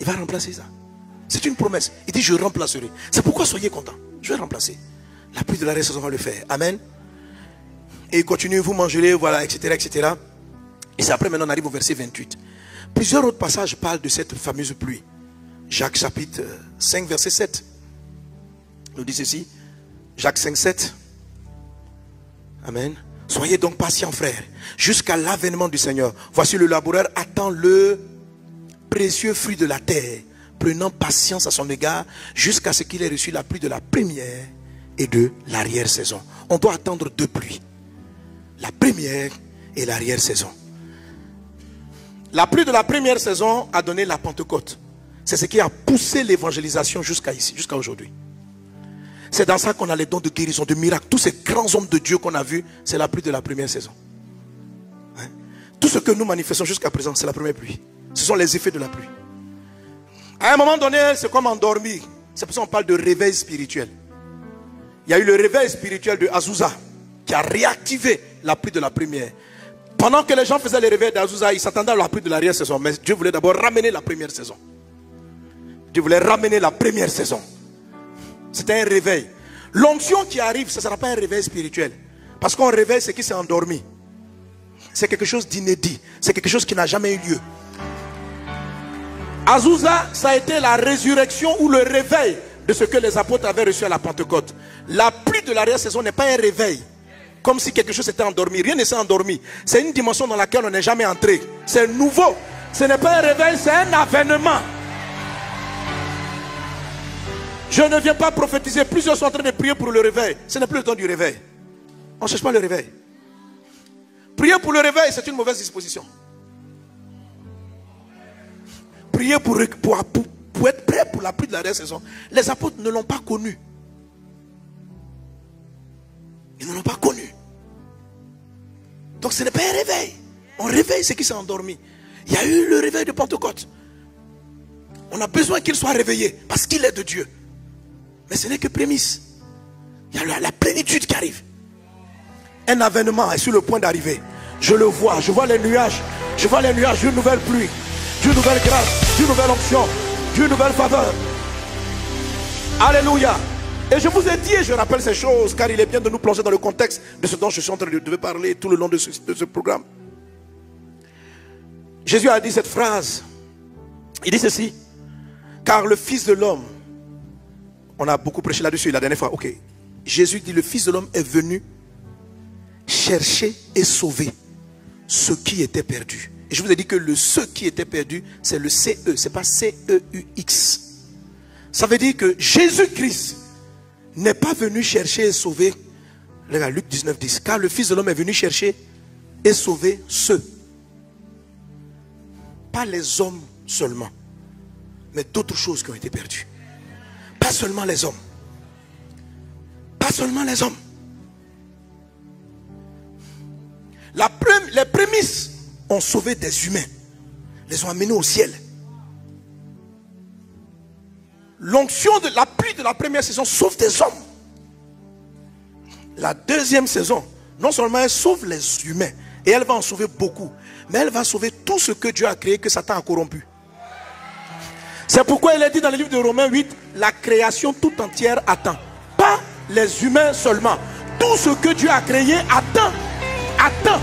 il va remplacer ça. C'est une promesse. Il dit, je remplacerai. C'est pourquoi soyez contents. Je vais remplacer. La pluie de la saison va le faire. Amen. Et il continue, vous mangerez, voilà, etc., etc. Et c'est après, maintenant, on arrive au verset 28. Plusieurs autres passages parlent de cette fameuse pluie. Jacques chapitre 5, verset 7. Nous dit ceci. Jacques 5, 7. Amen. Soyez donc patients, frères, jusqu'à l'avènement du Seigneur. Voici le laboureur attend le précieux fruit de la terre, prenant patience à son égard, jusqu'à ce qu'il ait reçu la pluie de la première et de l'arrière-saison. On doit attendre deux pluies. La première et l'arrière-saison. La pluie de la première saison a donné la Pentecôte. C'est ce qui a poussé l'évangélisation jusqu'à ici, jusqu'à aujourd'hui. C'est dans ça qu'on a les dons de guérison, de miracles. Tous ces grands hommes de Dieu qu'on a vus, c'est la pluie de la première saison. Hein? Tout ce que nous manifestons jusqu'à présent, c'est la première pluie. Ce sont les effets de la pluie. À un moment donné, c'est comme endormi. C'est pour ça qu'on parle de réveil spirituel. Il y a eu le réveil spirituel de Azusa qui a réactivé la pluie de la première. Pendant que les gens faisaient le réveil d'Azusa, ils s'attendaient à la pluie de l'arrière saison. Mais Dieu voulait d'abord ramener la première saison. Dieu voulait ramener la première saison. C'était un réveil. L'onction qui arrive, ça ne sera pas un réveil spirituel. Parce qu'on réveille ce qui s'est endormi. C'est quelque chose d'inédit. C'est quelque chose qui n'a jamais eu lieu. Azusa, ça a été la résurrection ou le réveil de ce que les apôtres avaient reçu à la Pentecôte. La pluie de l'arrière-saison n'est pas un réveil. Comme si quelque chose s'était endormi. Rien ne s'est endormi. C'est une dimension dans laquelle on n'est jamais entré. C'est nouveau. Ce n'est pas un réveil, c'est un avènement. Je ne viens pas prophétiser. Plusieurs sont en train de prier pour le réveil. Ce n'est plus le temps du réveil. On ne cherche pas le réveil. Prier pour le réveil, c'est une mauvaise disposition. Prier pour être prêt pour la pluie de la saison. Les apôtres ne l'ont pas connu. Ils ne l'ont pas connu. Donc ce n'est pas un réveil. On réveille ce qui s'est endormi. Il y a eu le réveil de Pentecôte. On a besoin qu'il soit réveillé parce qu'il est de Dieu. Mais ce n'est que prémisse. Il y a la plénitude qui arrive. Un avènement est sur le point d'arriver. Je le vois. Je vois les nuages. Je vois les nuages d'une nouvelle pluie, d'une nouvelle grâce, d'une nouvelle onction, d'une nouvelle faveur. Alléluia. Et je vous ai dit et je rappelle ces choses car il est bien de nous plonger dans le contexte de ce dont je suis en train de parler tout le long de ce programme. Jésus a dit cette phrase. Il dit ceci. Car le Fils de l'homme, on a beaucoup prêché là-dessus la dernière fois. Ok. Jésus dit le Fils de l'homme est venu chercher et sauver ce qui était perdu. Et je vous ai dit que le ce qui était perdu, c'est le CE, c'est pas CEUX. Ça veut dire que Jésus-Christ n'est pas venu chercher et sauver. Regarde, Luc 19, 10. Car le Fils de l'homme est venu chercher et sauver ceux. Pas les hommes seulement, mais d'autres choses qui ont été perdues. Pas seulement les hommes. Pas seulement les hommes. Les prémices ont sauvé des humains. Les ont amenés au ciel. L'onction de la pluie de la première saison sauve des hommes. La deuxième saison, non seulement elle sauve les humains, et elle va en sauver beaucoup, mais elle va sauver tout ce que Dieu a créé que Satan a corrompu. C'est pourquoi il est dit dans le livre de Romains 8, la création tout entière attend. Pas les humains seulement. Tout ce que Dieu a créé attend. Attend.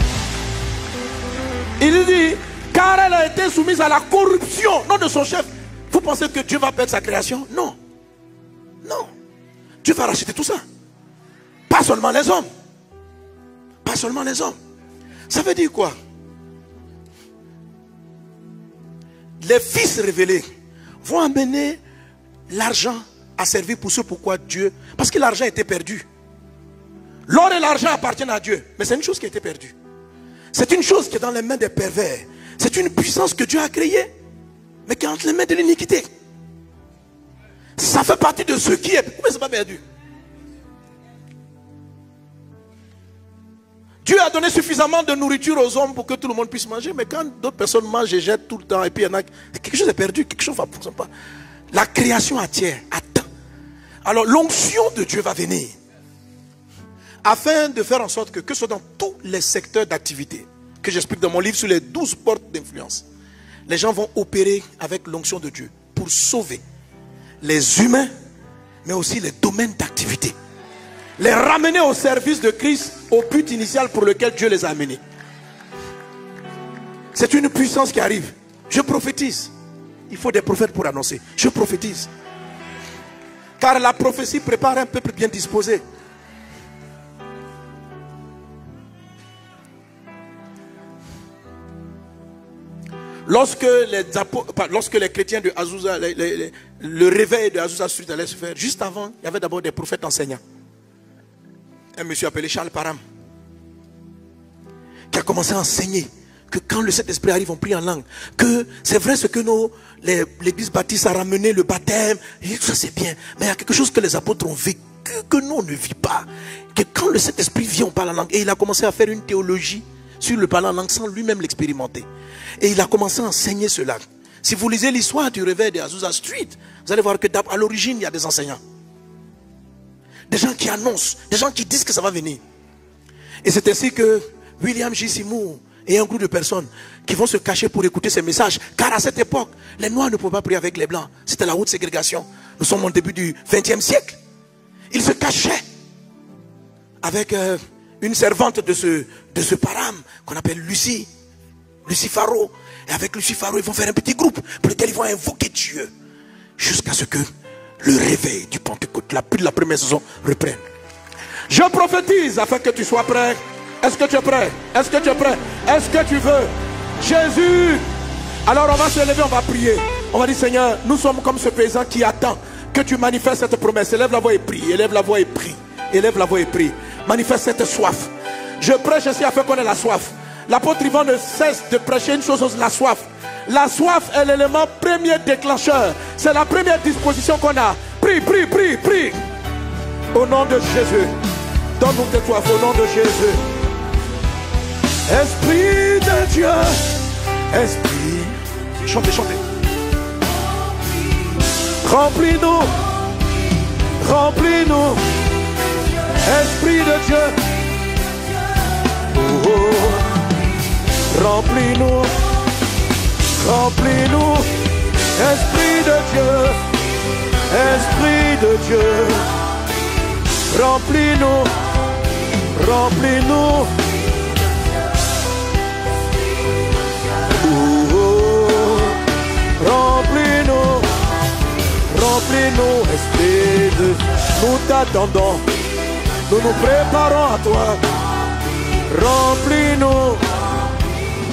Il dit, car elle a été soumise à la corruption, non de son chef. Vous pensez que Dieu va perdre sa création? Non. Non. Dieu va racheter tout ça. Pas seulement les hommes. Pas seulement les hommes. Ça veut dire quoi? Les fils révélés vont amener l'argent à servir pour ce pourquoi Dieu... Parce que l'argent était perdu. L'or et l'argent appartiennent à Dieu. Mais c'est une chose qui a été perdue. C'est une chose qui est dans les mains des pervers. C'est une puissance que Dieu a créée, mais qui est entre les mains de l'iniquité. Ça fait partie de ce qui est. Pourquoi c'est pas perdu? Dieu a donné suffisamment de nourriture aux hommes pour que tout le monde puisse manger. Mais quand d'autres personnes mangent et jettent tout le temps, et puis il y en a... quelque chose est perdu, quelque chose ne fonctionne pas. La création entière attend. Alors l'onction de Dieu va venir. Afin de faire en sorte que ce soit dans tous les secteurs d'activité, que j'explique dans mon livre sur les 12 portes d'influence, les gens vont opérer avec l'onction de Dieu pour sauver les humains, mais aussi les domaines d'activité. les ramener au service de Christ, au but initial pour lequel Dieu les a amenés. C'est une puissance qui arrive. Je prophétise. Il faut des prophètes pour annoncer. Je prophétise. Car la prophétie prépare un peuple bien disposé. Lorsque les chrétiens de Azusa, le réveil de Azusa Street allait se faire, juste avant, il y avait d'abord des prophètes enseignants. Un monsieur appelé Charles Parham, qui a commencé à enseigner que quand le Saint-Esprit arrive, on prie en langue. Que c'est vrai ce que l'église baptiste a ramené, le baptême, et ça c'est bien. Mais il y a quelque chose que les apôtres ont vécu, que nous on ne vit pas. Que quand le Saint-Esprit vient, on parle en langue. Et il a commencé à faire une théologie sur le parler en langue sans lui-même l'expérimenter. Et il a commencé à enseigner cela. Si vous lisez l'histoire du réveil de Azusa Street, vous allez voir que à l'origine, il y a des enseignants. Des gens qui annoncent, des gens qui disent que ça va venir. Et c'est ainsi que William J. Seymour et un groupe de personnes qui vont se cacher pour écouter ces messages. Car à cette époque, les Noirs ne pouvaient pas prier avec les Blancs. C'était la haute ségrégation. Nous sommes au début du XXe siècle. Ils se cachaient avec une servante de ce Parham qu'on appelle Lucie Faro. Et avec Lucie Faro, ils vont faire un petit groupe pour lequel ils vont invoquer Dieu jusqu'à ce que le réveil du Pentecôte, la pluie de la première saison, reprenne. Je prophétise afin que tu sois prêt. Est-ce que tu es prêt? Est-ce que tu es prêt? Est-ce que tu veux? Jésus! Alors on va se lever, on va prier. On va dire, Seigneur, nous sommes comme ce paysan qui attend que tu manifestes cette promesse. Élève la voix et prie. Élève la voix et prie. Élève la voix et prie. Manifeste cette soif. Je prêche ici afin qu'on ait la soif. L'apôtre Yvan ne cesse de prêcher une chose, la soif. La soif est l'élément premier déclencheur. C'est la première disposition qu'on a. Prie, prie, prie, prie. Au nom de Jésus. Donne-nous tes soifs au nom de Jésus. Esprit de Dieu. Esprit. Chantez, chantez. Remplis-nous. Remplis-nous. Esprit de Dieu. Oh, oh. Remplis-nous. Remplis-nous. Esprit de Dieu. Esprit de Dieu. Remplis-nous. Remplis-nous. Oh, oh. Remplis-nous. Remplis-nous. Esprit de Dieu. Nous t'attendons. Nous nous préparons à toi. Remplis-nous.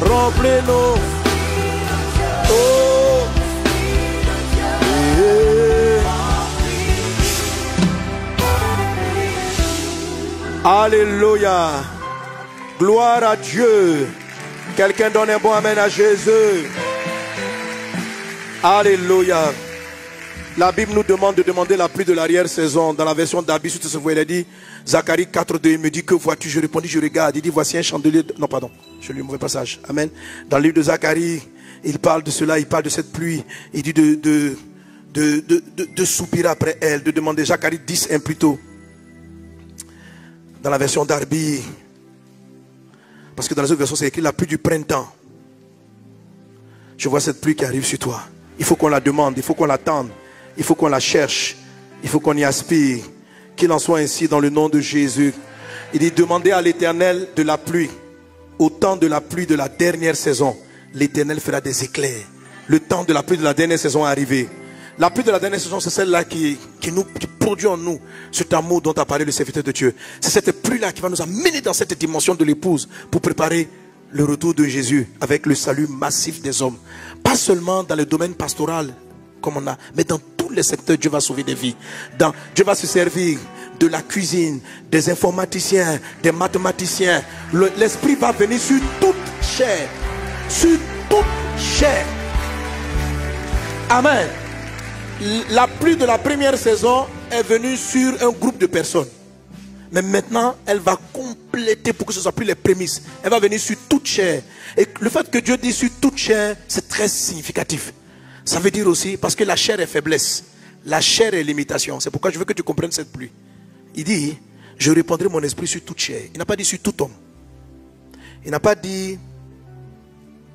Remplis-nous. Oh. Yeah. Alléluia. Gloire à Dieu. Quelqu'un donne un bon amen à Jésus. Alléluia. La Bible nous demande de demander la pluie de l'arrière-saison. Dans la version d'Arby, sur ce vous il a dit, Zacharie 4:2, il me dit, que vois-tu? Je répondis, je regarde. Il dit, voici un chandelier. Non, pardon, je lis le mauvais passage. Amen. Dans le livre de Zacharie, il parle de cela, il parle de cette pluie. Il dit de soupirer après elle, de demander. Zacharie 10:1 plutôt. Dans la version d'Arby. Parce que dans les autres versions, c'est écrit la pluie du printemps. Je vois cette pluie qui arrive sur toi. Il faut qu'on la demande, il faut qu'on l'attende. Il faut qu'on la cherche. Il faut qu'on y aspire. Qu'il en soit ainsi dans le nom de Jésus. Il dit, demandez à l'Éternel de la pluie. Au temps de la pluie de la dernière saison, l'Éternel fera des éclairs. Le temps de la pluie de la dernière saison est arrivé. La pluie de la dernière saison, c'est celle-là qui produit en nous cet amour dont a parlé le serviteur de Dieu. C'est cette pluie-là qui va nous amener dans cette dimension de l'épouse pour préparer le retour de Jésus avec le salut massif des hommes. Pas seulement dans le domaine pastoral, comme on a, mais dans tous les secteurs, Dieu va sauver des vies. Dieu va se servir de la cuisine, des informaticiens, des mathématiciens. L'Esprit va venir sur toute chair. Sur toute chair. Amen. La pluie de la première saison est venue sur un groupe de personnes. Mais maintenant, elle va compléter pour que ce ne soit plus les prémices. Elle va venir sur toute chair. Et le fait que Dieu dit sur toute chair, c'est très significatif. Ça veut dire aussi, parce que la chair est faiblesse. La chair est limitation. C'est pourquoi je veux que tu comprennes cette pluie. Il dit, je répandrai mon esprit sur toute chair. Il n'a pas dit sur tout homme. Il n'a pas dit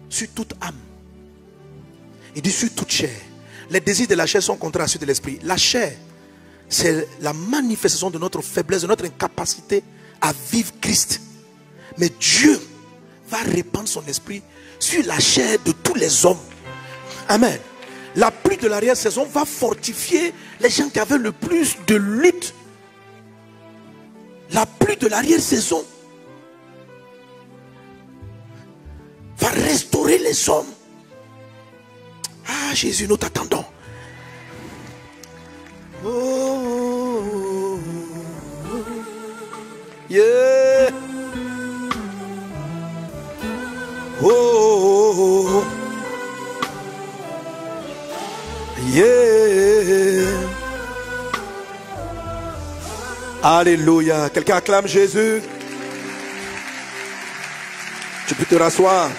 sur toute âme. Il dit sur toute chair. Les désirs de la chair sont contraires à ceux de l'esprit. La chair, c'est la manifestation de notre faiblesse, de notre incapacité à vivre Christ. Mais Dieu va répandre son esprit sur la chair de tous les hommes. Amen. La pluie de l'arrière-saison va fortifier les gens qui avaient le plus de lutte. La pluie de l'arrière-saison va restaurer les hommes. Ah Jésus, nous t'attendons. Oh, yeah. Oh, yeah. Alléluia. Quelqu'un acclame Jésus. Tu peux te rasseoir.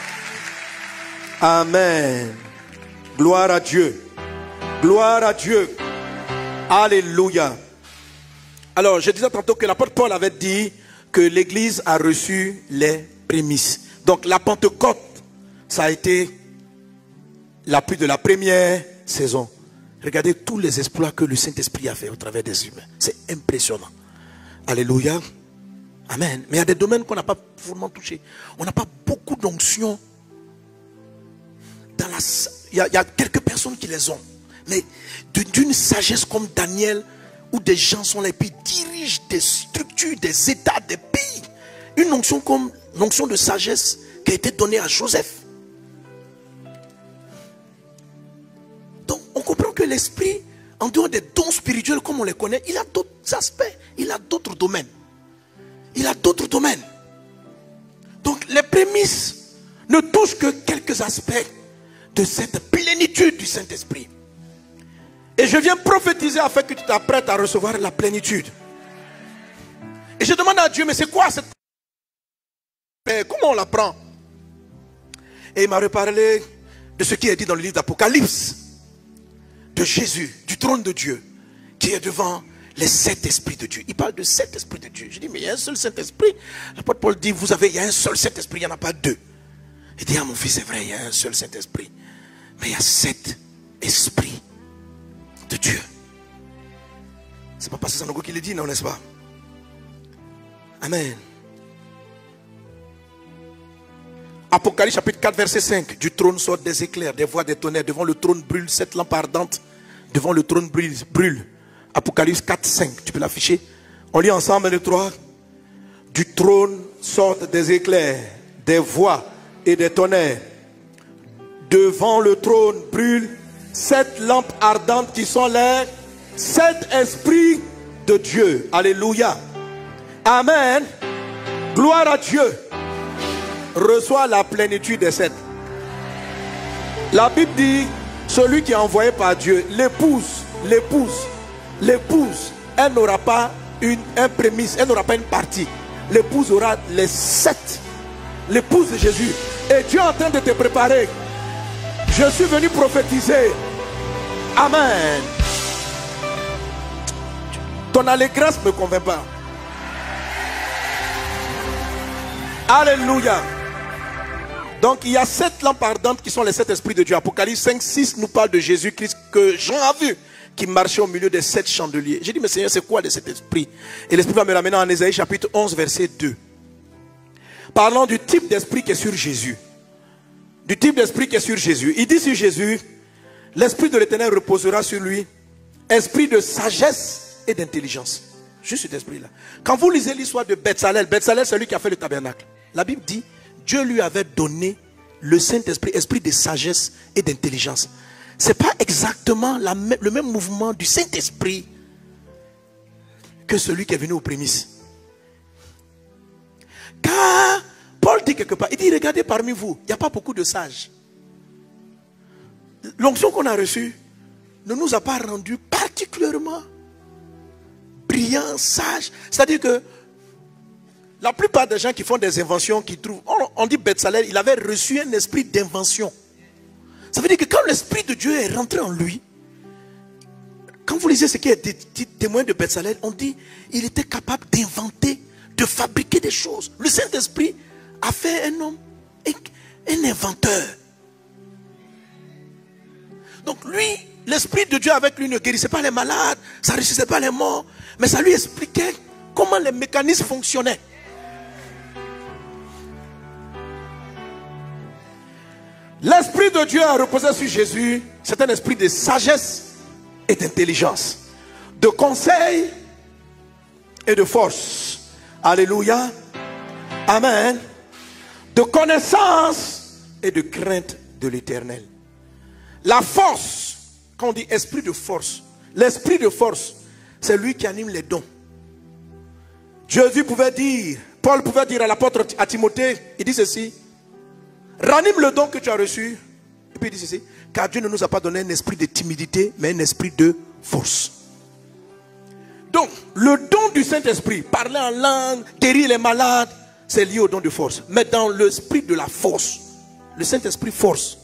Amen. Gloire à Dieu. Gloire à Dieu. Alléluia. Alors, je disais tantôt que l'apôtre Paul avait dit que l'Église a reçu les prémices. Donc, la Pentecôte, ça a été la pluie de la première saison. Regardez tous les exploits que le Saint-Esprit a fait au travers des humains. C'est impressionnant. Alléluia. Amen. Mais il y a des domaines qu'on n'a pas vraiment touchés. On n'a pas beaucoup d'onction. Il y a quelques personnes qui les ont. Mais d'une sagesse comme Daniel, où des gens sont là et puis dirigent des structures, des états, des pays. Une onction comme l'onction de sagesse qui a été donnée à Joseph. Donc on comprend que l'esprit, en dehors des dons spirituels comme on les connaît, il a d'autres aspects, il a d'autres domaines. Il a d'autres domaines. Donc les prémices ne touchent que quelques aspects de cette plénitude du Saint-Esprit. Et je viens prophétiser afin que tu t'apprêtes à recevoir la plénitude. Et je demande à Dieu, mais c'est quoi cette... Comment on l'apprend? Et il m'a reparlé de ce qui est dit dans le livre d'Apocalypse. De Jésus, du trône de Dieu, qui est devant les 7 esprits de Dieu. Il parle de 7 esprits de Dieu. Je dis, mais il y a un seul Saint-Esprit. L'apôtre Paul dit, il y a un seul Saint-Esprit, il n'y en a pas 2. Il dit, ah mon fils, c'est vrai, il y a un seul Saint-Esprit. Mais il y a 7 esprits de Dieu. C'est pas Pasteur Sanogo qui le dit, non, n'est-ce pas? Amen. Apocalypse chapitre 4 verset 5. Du trône sortent des éclairs, des voix, des tonnerres. Devant le trône brûle 7 lampes ardentes. Devant le trône brûle. Apocalypse 4, 5. Tu peux l'afficher? On lit ensemble les 3. Du trône sortent des éclairs, des voix et des tonnerres. Devant le trône brûlent 7 lampes ardentes qui sont les 7 esprits de Dieu. Alléluia. Amen. Gloire à Dieu. Reçoit la plénitude des 7. La Bible dit, celui qui est envoyé par Dieu, l'épouse, elle n'aura pas un prémisse, elle n'aura pas une partie. L'épouse aura les 7. L'épouse de Jésus. Et Dieu est en train de te préparer. Je suis venu prophétiser. Amen. Ton allégresse ne me convainc pas. Alléluia. Donc il y a 7 lampes ardentes qui sont les 7 esprits de Dieu. Apocalypse 5, 6 nous parle de Jésus-Christ que Jean a vu, qui marchait au milieu des 7 chandeliers. J'ai dit, mais Seigneur, c'est quoi de cet esprit? Et l'esprit va me ramener en Ésaïe chapitre 11 verset 2. Parlant du type d'esprit qui est sur Jésus. Du type d'esprit qui est sur Jésus. Il dit sur Jésus, l'esprit de l'Éternel reposera sur lui, esprit de sagesse et d'intelligence. Juste cet esprit-là. Quand vous lisez l'histoire de Betsalel, Betsalel c'est lui qui a fait le tabernacle. La Bible dit, Dieu lui avait donné le Saint-Esprit, esprit de sagesse et d'intelligence. Ce n'est pas exactement le même mouvement du Saint-Esprit que celui qui est venu aux prémices. Car Paul dit quelque part, il dit, regardez parmi vous, il n'y a pas beaucoup de sages. L'onction qu'on a reçue ne nous a pas rendus particulièrement brillants, sages. C'est-à-dire que la plupart des gens qui font des inventions, qui trouvent, on dit Betsalel, il avait reçu un esprit d'invention. Ça veut dire que quand l'esprit de Dieu est rentré en lui, quand vous lisez ce qui est témoin de Betsalel, on dit il était capable d'inventer, de fabriquer des choses. Le Saint-Esprit a fait un homme, un inventeur. Donc lui, l'Esprit de Dieu avec lui ne guérissait pas les malades, ça ne ressuscitait pas les morts, mais ça lui expliquait comment les mécanismes fonctionnaient. L'Esprit de Dieu a reposé sur Jésus. C'est un esprit de sagesse et d'intelligence, de conseil et de force. Alléluia. Amen. De connaissance et de crainte de l'Éternel. La force, quand on dit esprit de force, l'esprit de force, c'est lui qui anime les dons. Jésus pouvait dire, Paul pouvait dire à l'apôtre, à Timothée, il dit ceci: ranime le don que tu as reçu. Et puis il dit ceci: car Dieu ne nous a pas donné un esprit de timidité, mais un esprit de force. Donc, le don du Saint-Esprit, parler en langue, guérir les malades, c'est lié au don de force. Mais dans l'esprit de la force, le Saint-Esprit force,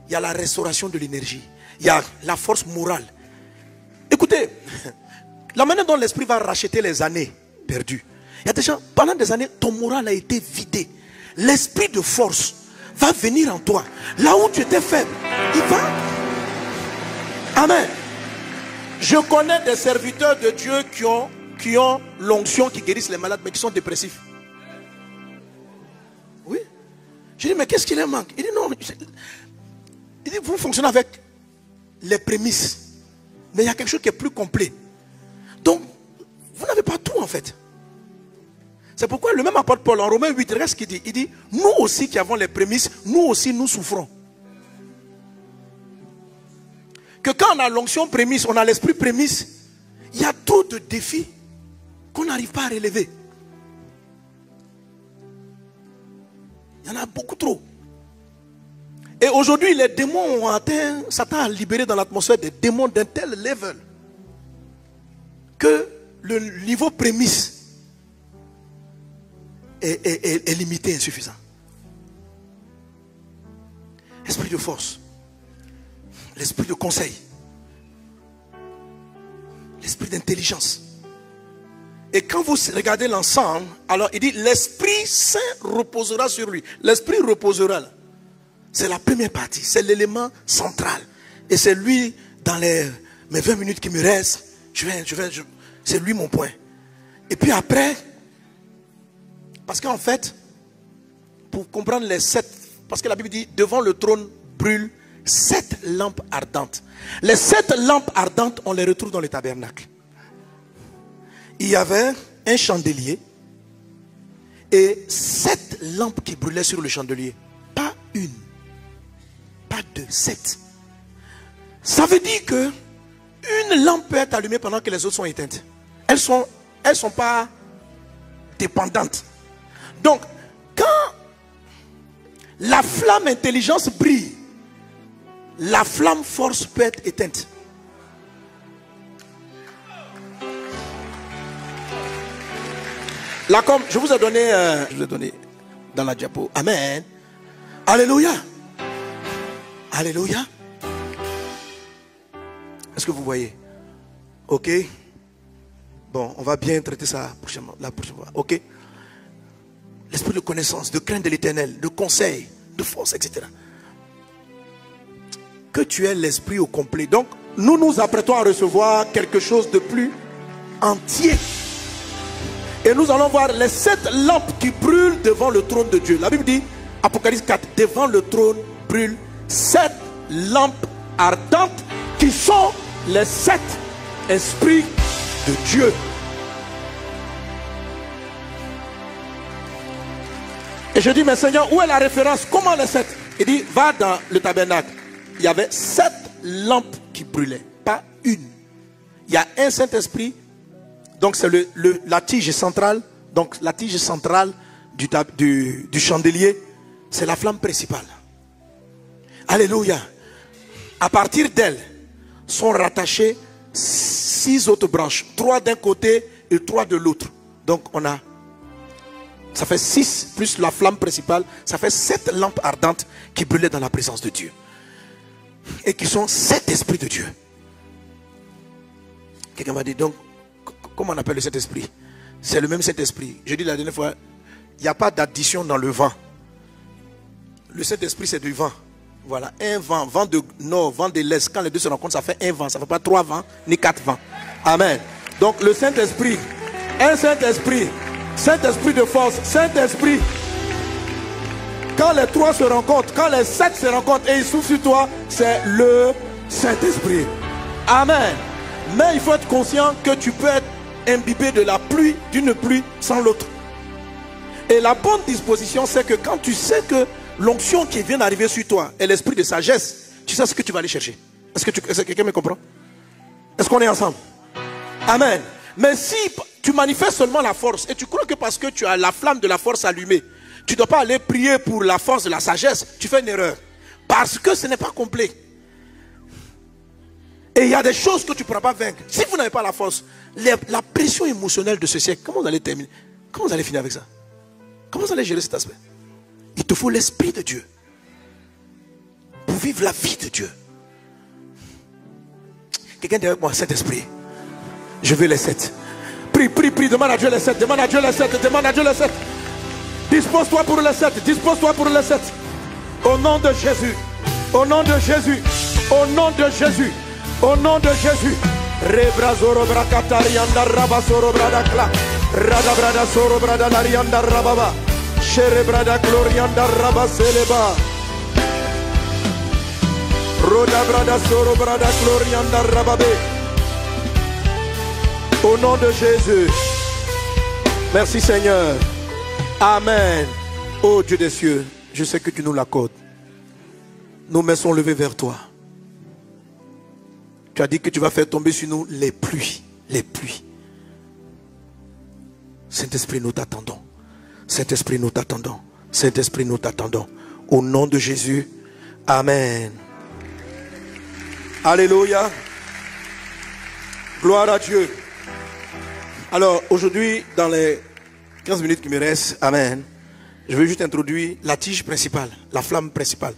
il y a la restauration de l'énergie, il y a la force morale. Écoutez, la manière dont l'Esprit va racheter les années perdues. Il y a des gens, pendant des années, ton moral a été vidé. L'esprit de force va venir en toi. Là où tu étais faible, il va. Amen. Je connais des serviteurs de Dieu qui ont l'onction qui guérissent les malades, mais qui sont dépressifs. Oui. Je dis, mais qu'est-ce qui leur manque? Il dit, non. Il dit, vous fonctionnez avec les prémices. Mais il y a quelque chose qui est plus complet. Donc, vous n'avez pas tout en fait. C'est pourquoi le même apôtre Paul, en Romains 8, regarde ce qu'il dit. Il dit, nous aussi qui avons les prémices, nous aussi nous souffrons. Que quand on a l'onction prémisse, on a l'esprit prémisse, il y a trop de défis qu'on n'arrive pas à relever. Il y en a beaucoup trop. Et aujourd'hui, les démons ont atteint, Satan a libéré dans l'atmosphère des démons d'un tel level que le niveau prémisse est limité, insuffisant. Esprit de force, l'esprit de conseil, l'esprit d'intelligence. Et quand vous regardez l'ensemble, alors il dit l'Esprit Saint reposera sur lui. L'Esprit reposera là. C'est la première partie, c'est l'élément central. Et c'est lui, dans mes 20 minutes qui me restent, c'est lui mon point. Et puis après, parce qu'en fait, pour comprendre les 7, parce que la Bible dit, devant le trône brûlent 7 lampes ardentes. Les 7 lampes ardentes, on les retrouve dans le tabernacle. Il y avait un chandelier et 7 lampes qui brûlaient sur le chandelier. Pas une, pas deux, 7. Ça veut dire que une lampe peut être allumée pendant que les autres sont éteintes. Elles sont pas dépendantes. Donc, quand la flamme intelligence brille, la flamme force peut être éteinte. Là, comme je vous ai donné dans la diapo. Amen. Alléluia. Alléluia. Est-ce que vous voyez? Ok. Bon, on va bien traiter ça la prochaine fois. Ok. L'esprit de connaissance, de crainte de l'Éternel, de conseil, de force, etc. Que tu aies l'esprit au complet. Donc, nous nous apprêtons à recevoir quelque chose de plus entier. Et nous allons voir les 7 lampes qui brûlent devant le trône de Dieu. La Bible dit, Apocalypse 4, devant le trône brûlent 7 lampes ardentes qui sont les 7 esprits de Dieu. Et je dis, mais Seigneur, où est la référence? Comment les 7? Il dit, va dans le tabernacle. Il y avait 7 lampes qui brûlaient, pas une. Il y a un Saint-Esprit. Donc c'est la tige centrale. Donc la tige centrale du chandelier, c'est la flamme principale. Alléluia. À partir d'elle sont rattachées 6 autres branches. 3 d'un côté et 3 de l'autre. Donc ça fait 6 plus la flamme principale. Ça fait 7 lampes ardentes qui brûlaient dans la présence de Dieu. Et qui sont 7 esprits de Dieu. Quelqu'un m'a dit, donc, comment on appelle le Saint-Esprit? C'est le même Saint-Esprit. Je dis la dernière fois, il n'y a pas d'addition dans le vent. Le Saint-Esprit, c'est du vent. Voilà, un vent, vent de nord, vent de l'est. Quand les deux se rencontrent, ça fait un vent. Ça ne fait pas 3 vents, ni 4 vents. Amen. Donc le Saint-Esprit, un Saint-Esprit, Saint-Esprit de force, Saint-Esprit. Quand les 3 se rencontrent, quand les 7 se rencontrent et ils souffrent sur toi, c'est le Saint-Esprit. Amen. Mais il faut être conscient que tu peux être imbibé de la pluie, d'une pluie sans l'autre. Et la bonne disposition, c'est que quand tu sais que l'onction qui vient d'arriver sur toi est l'esprit de sagesse, tu sais ce que tu vas aller chercher. Est-ce que quelqu'un me comprend? Est-ce qu'on est ensemble? Amen. Mais si tu manifestes seulement la force et tu crois que parce que tu as la flamme de la force allumée, tu ne dois pas aller prier pour la force de la sagesse, tu fais une erreur. Parce que ce n'est pas complet. Et il y a des choses que tu ne pourras pas vaincre. Si vous n'avez pas la force, la pression émotionnelle de ce siècle, comment vous allez terminer? Comment vous allez finir avec ça? Comment vous allez gérer cet aspect? Il te faut l'Esprit de Dieu pour vivre la vie de Dieu. Quelqu'un dit avec moi, Saint-Esprit, je veux les 7. Prie, prie, prie, demande à Dieu les 7, demande à Dieu les 7, demande à Dieu les 7. Dispose-toi pour les 7, dispose-toi pour les 7. Au nom de Jésus, au nom de Jésus, au nom de Jésus, au nom de Jésus. Rebrazoro brakatarianda rabasoro bradakla. Radabrada soro brada larianda rababa. Sherebrada glorianda rabaseleba. Roda brada soro brada glorianda rababe. Au nom de Jésus. Merci Seigneur. Amen. Ô Dieu des cieux, je sais que tu nous l'accordes. Nos mains sont levées vers toi. Tu as dit que tu vas faire tomber sur nous les pluies. Les pluies. Saint-Esprit, nous t'attendons. Saint-Esprit, nous t'attendons. Saint-Esprit, nous t'attendons. Au nom de Jésus. Amen. Alléluia. Gloire à Dieu. Alors, aujourd'hui, dans les 15 minutes qui me restent, amen, je vais juste introduire la tige principale, la flamme principale.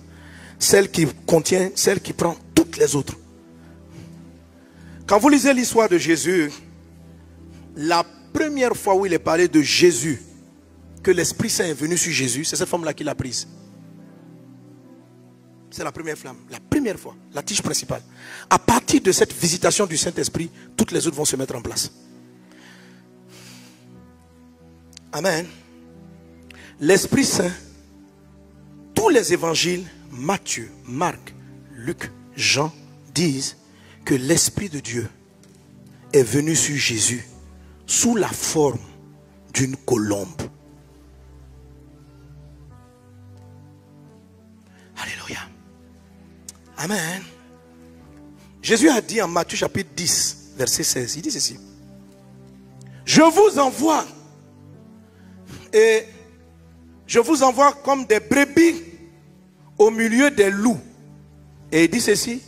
Celle qui contient, celle qui prend toutes les autres. Quand vous lisez l'histoire de Jésus, la première fois où il est parlé de Jésus, que l'Esprit Saint est venu sur Jésus, c'est cette flamme-là qu'il a prise. C'est la première flamme, la première fois, la tige principale. À partir de cette visitation du Saint-Esprit, toutes les autres vont se mettre en place. Amen. L'Esprit Saint, tous les évangiles, Matthieu, Marc, Luc, Jean, disent que l'Esprit de Dieu est venu sur Jésus sous la forme d'une colombe. Alléluia. Amen. Jésus a dit en Matthieu chapitre 10, verset 16, il dit ceci. Je vous envoie et je vous envoie comme des brebis au milieu des loups. Et il dit ceci.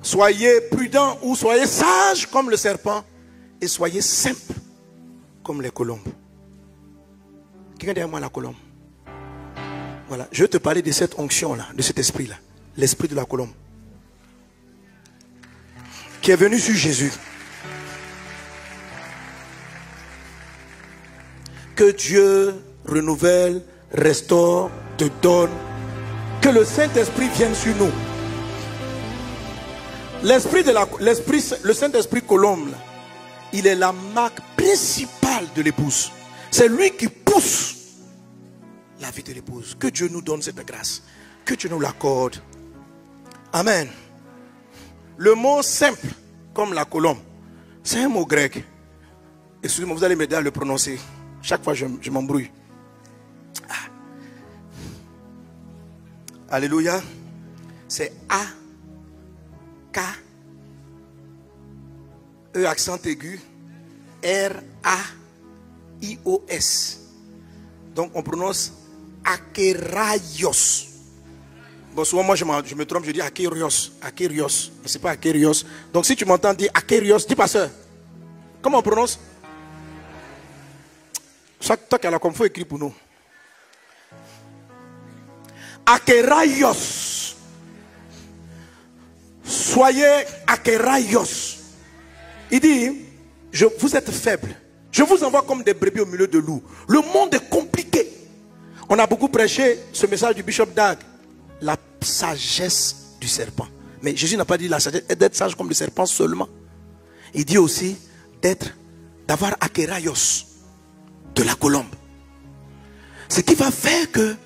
Soyez prudents ou soyez sages comme le serpent et soyez simples comme les colombes. Quelqu'un derrière moi la colombe? Voilà, je vais te parler de cette onction-là, de cet esprit-là, l'esprit de la colombe, qui est venu sur Jésus. Que Dieu renouvelle, restaure, te donne, que le Saint-Esprit vienne sur nous. Le Saint-Esprit colombe, là, il est la marque principale de l'épouse. C'est lui qui pousse la vie de l'épouse. Que Dieu nous donne cette grâce. Que Dieu nous l'accorde. Amen. Le mot simple, comme la colombe, c'est un mot grec. Excusez-moi, vous allez m'aider à le prononcer. Chaque fois, je m'embrouille. Ah. Alléluia. C'est A, K, E accent aigu, R, A, I, O, S. Donc, on prononce Akeraios. Bon, souvent, moi, je me trompe, je dis Akerios. Akerios. Mais ce n'est pas Akerios. Donc, si tu m'entends dire Akerios, dis pasteur. Comment on prononce? Toi qui as la comme, il faut écrire pour nous. Akeraios. Soyez Akeraios. Il dit, vous êtes faibles. Je vous envoie comme des brebis au milieu de loups. Le monde est compliqué. On a beaucoup prêché ce message du Bishop Dag. la sagesse du serpent. Mais Jésus n'a pas dit la sagesse d'être sage comme le serpent seulement. Il dit aussi d'avoir akéraios de la colombe. Ce qui va faire que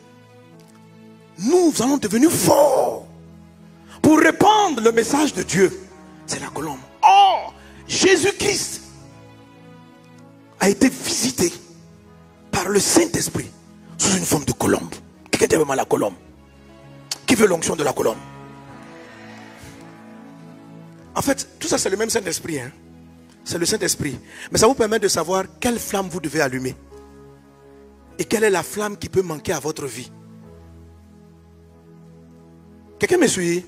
nous allons devenir forts pour répandre le message de Dieu. C'est la colombe. Or, Jésus-Christ a été visité par le Saint-Esprit sous une forme de colombe. Qui était vraiment la colombe? Qui veut l'onction de la colombe? En fait, tout ça c'est le même Saint-Esprit. Hein? C'est le Saint-Esprit. Mais ça vous permet de savoir quelle flamme vous devez allumer. Et quelle est la flamme qui peut manquer à votre vie. Quelqu'un me suit?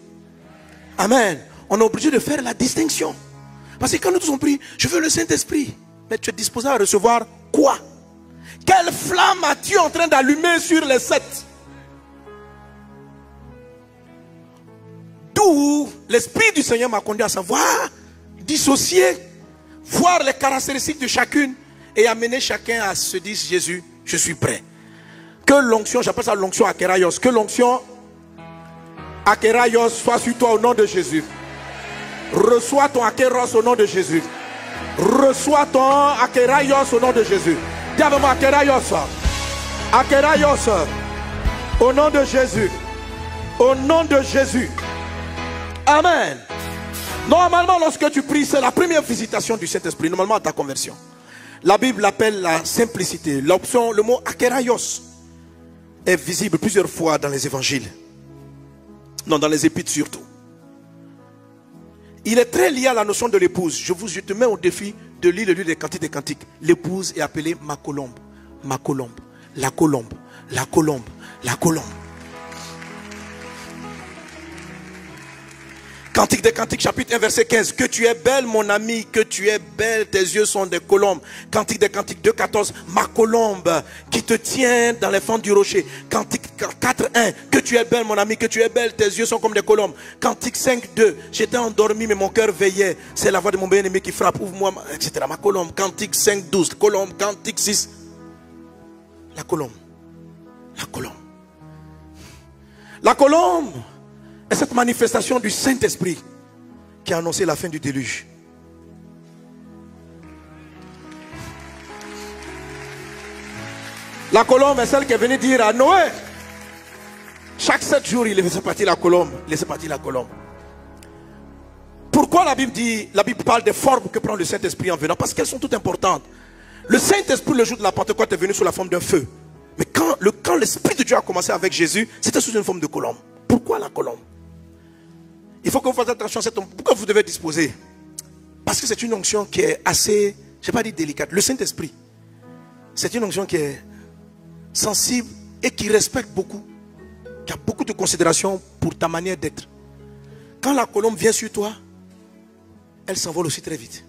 Amen. On est obligé de faire la distinction. Parce que quand nous tous on prie, je veux le Saint-Esprit. Mais tu es disposé à recevoir quoi? Quelle flamme as-tu en train d'allumer sur les 7? D'où l'Esprit du Seigneur m'a conduit à savoir dissocier, voir les caractéristiques de chacune et amener chacun à se dire: Jésus, je suis prêt. Que l'onction, j'appelle ça l'onction akéraios, que l'onction akéraios soit sur toi au nom de Jésus. Reçois ton akéros au nom de Jésus. Reçois ton akéraios au nom de Jésus. Dis avec moi akéraios. Akéraios. Au nom de Jésus. Au nom de Jésus. Amen. Normalement, lorsque tu pries, c'est la première visitation du Saint-Esprit. Normalement, à ta conversion. La Bible l'appelle la simplicité. L'option, le mot akéraios est visible plusieurs fois dans les évangiles. Non, dans les épîtres surtout. Il est très lié à la notion de l'épouse. Je te mets au défi de lire le livre des Cantiques des Cantiques. L'épouse est appelée ma colombe. Ma colombe. La colombe. La colombe. La colombe. Cantique des Cantiques, chapitre 1, verset 15. Que tu es belle, mon ami, que tu es belle, tes yeux sont des colombes. Cantique des Cantiques 2, 14. Ma colombe qui te tient dans les fentes du rocher. Cantique 4, 1. Que tu es belle, mon ami, que tu es belle, tes yeux sont comme des colombes. Cantique 5, 2. J'étais endormi, mais mon cœur veillait. C'est la voix de mon bien-aimé qui frappe. Ouvre-moi, etc. Ma colombe. Cantique 5, 12. Colombe. Cantique 6. La colombe. La colombe. La colombe. Et cette manifestation du Saint-Esprit qui a annoncé la fin du déluge. La colombe est celle qui est venue dire à Noé, chaque 7 jours il laissait partir la colombe. Laissait partir la colombe. Pourquoi la Bible parle des formes que prend le Saint-Esprit en venant? Parce qu'elles sont toutes importantes. Le Saint-Esprit, le jour de la Pentecôte, est venu sous la forme d'un feu. Mais quand l'Esprit de Dieu a commencé avec Jésus, c'était sous une forme de colombe. Pourquoi la colombe? Il faut que vous fassiez attention à cette onction. Pourquoi vous devez disposer? Parce que c'est une onction qui est assez, je ne vais pas dire délicate. Le Saint-Esprit, c'est une onction qui est sensible et qui respecte beaucoup, qui a beaucoup de considération pour ta manière d'être. Quand la colombe vient sur toi, elle s'envole aussi très vite.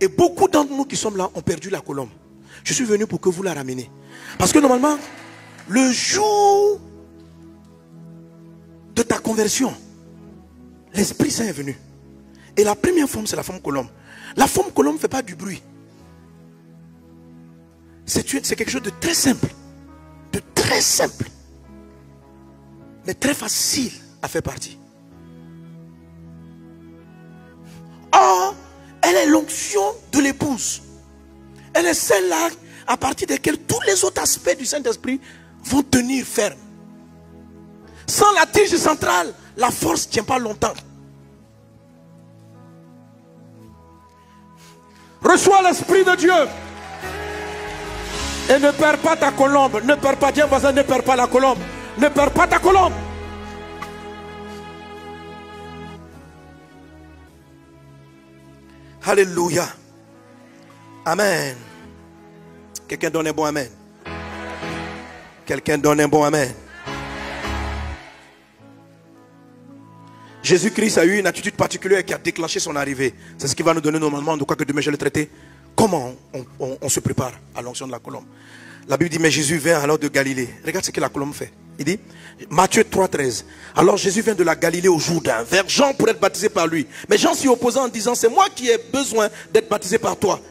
Et beaucoup d'entre nous qui sommes là ont perdu la colombe. Je suis venu pour que vous la rameniez. Parce que normalement, le jour de ta conversion, l'Esprit Saint est venu. Et la première forme, c'est la forme colombe. La forme colombe ne fait pas du bruit. C'est quelque chose de très simple. De très simple. Mais très facile à faire partie. Or, elle est l'onction de l'épouse. Elle est celle-là à partir de laquelle tous les autres aspects du Saint-Esprit vont tenir ferme. Sans la tige centrale, la force ne tient pas longtemps. Reçois l'Esprit de Dieu. Et ne perds pas ta colombe. Ne perds pas, Dieu voisin, ne perds pas la colombe. Ne perds pas ta colombe. Alléluia. Amen. Quelqu'un donne un bon amen. Quelqu'un donne un bon amen. Jésus-Christ a eu une attitude particulière qui a déclenché son arrivée. C'est ce qui va nous donner normalement, de quoi que demain je vais le traiter. Comment on se prépare à l'onction de la colombe. La Bible dit, mais Jésus vient alors de Galilée. Regarde ce que la colombe fait. Il dit, Matthieu 3, 13. Alors Jésus vient de la Galilée au Jourdain, vers Jean pour être baptisé par lui. Mais Jean s'y opposait en disant, c'est moi qui ai besoin d'être baptisé par toi.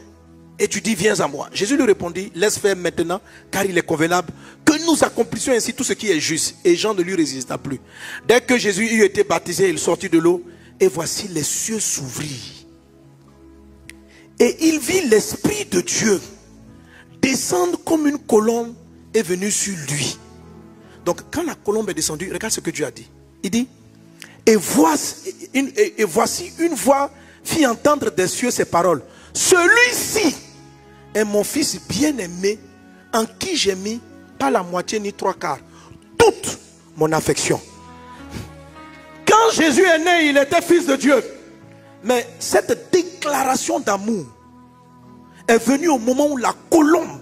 Et tu dis, viens à moi. Jésus lui répondit, laisse faire maintenant, car il est convenable que nous accomplissions ainsi tout ce qui est juste. Et Jean ne lui résista plus. Dès que Jésus eut été baptisé, il sortit de l'eau. Et voici les cieux s'ouvrirent. Et il vit l'Esprit de Dieu descendre comme une colombe est venue sur lui. Donc quand la colombe est descendue, regarde ce que Dieu a dit. Il dit, et voici une voix fit entendre des cieux ces paroles. Celui-ci est mon fils bien-aimé, en qui j'ai mis pas la moitié ni trois quarts toute mon affection. Quand Jésus est né, il était fils de Dieu. Mais cette déclaration d'amour est venue au moment où la colombe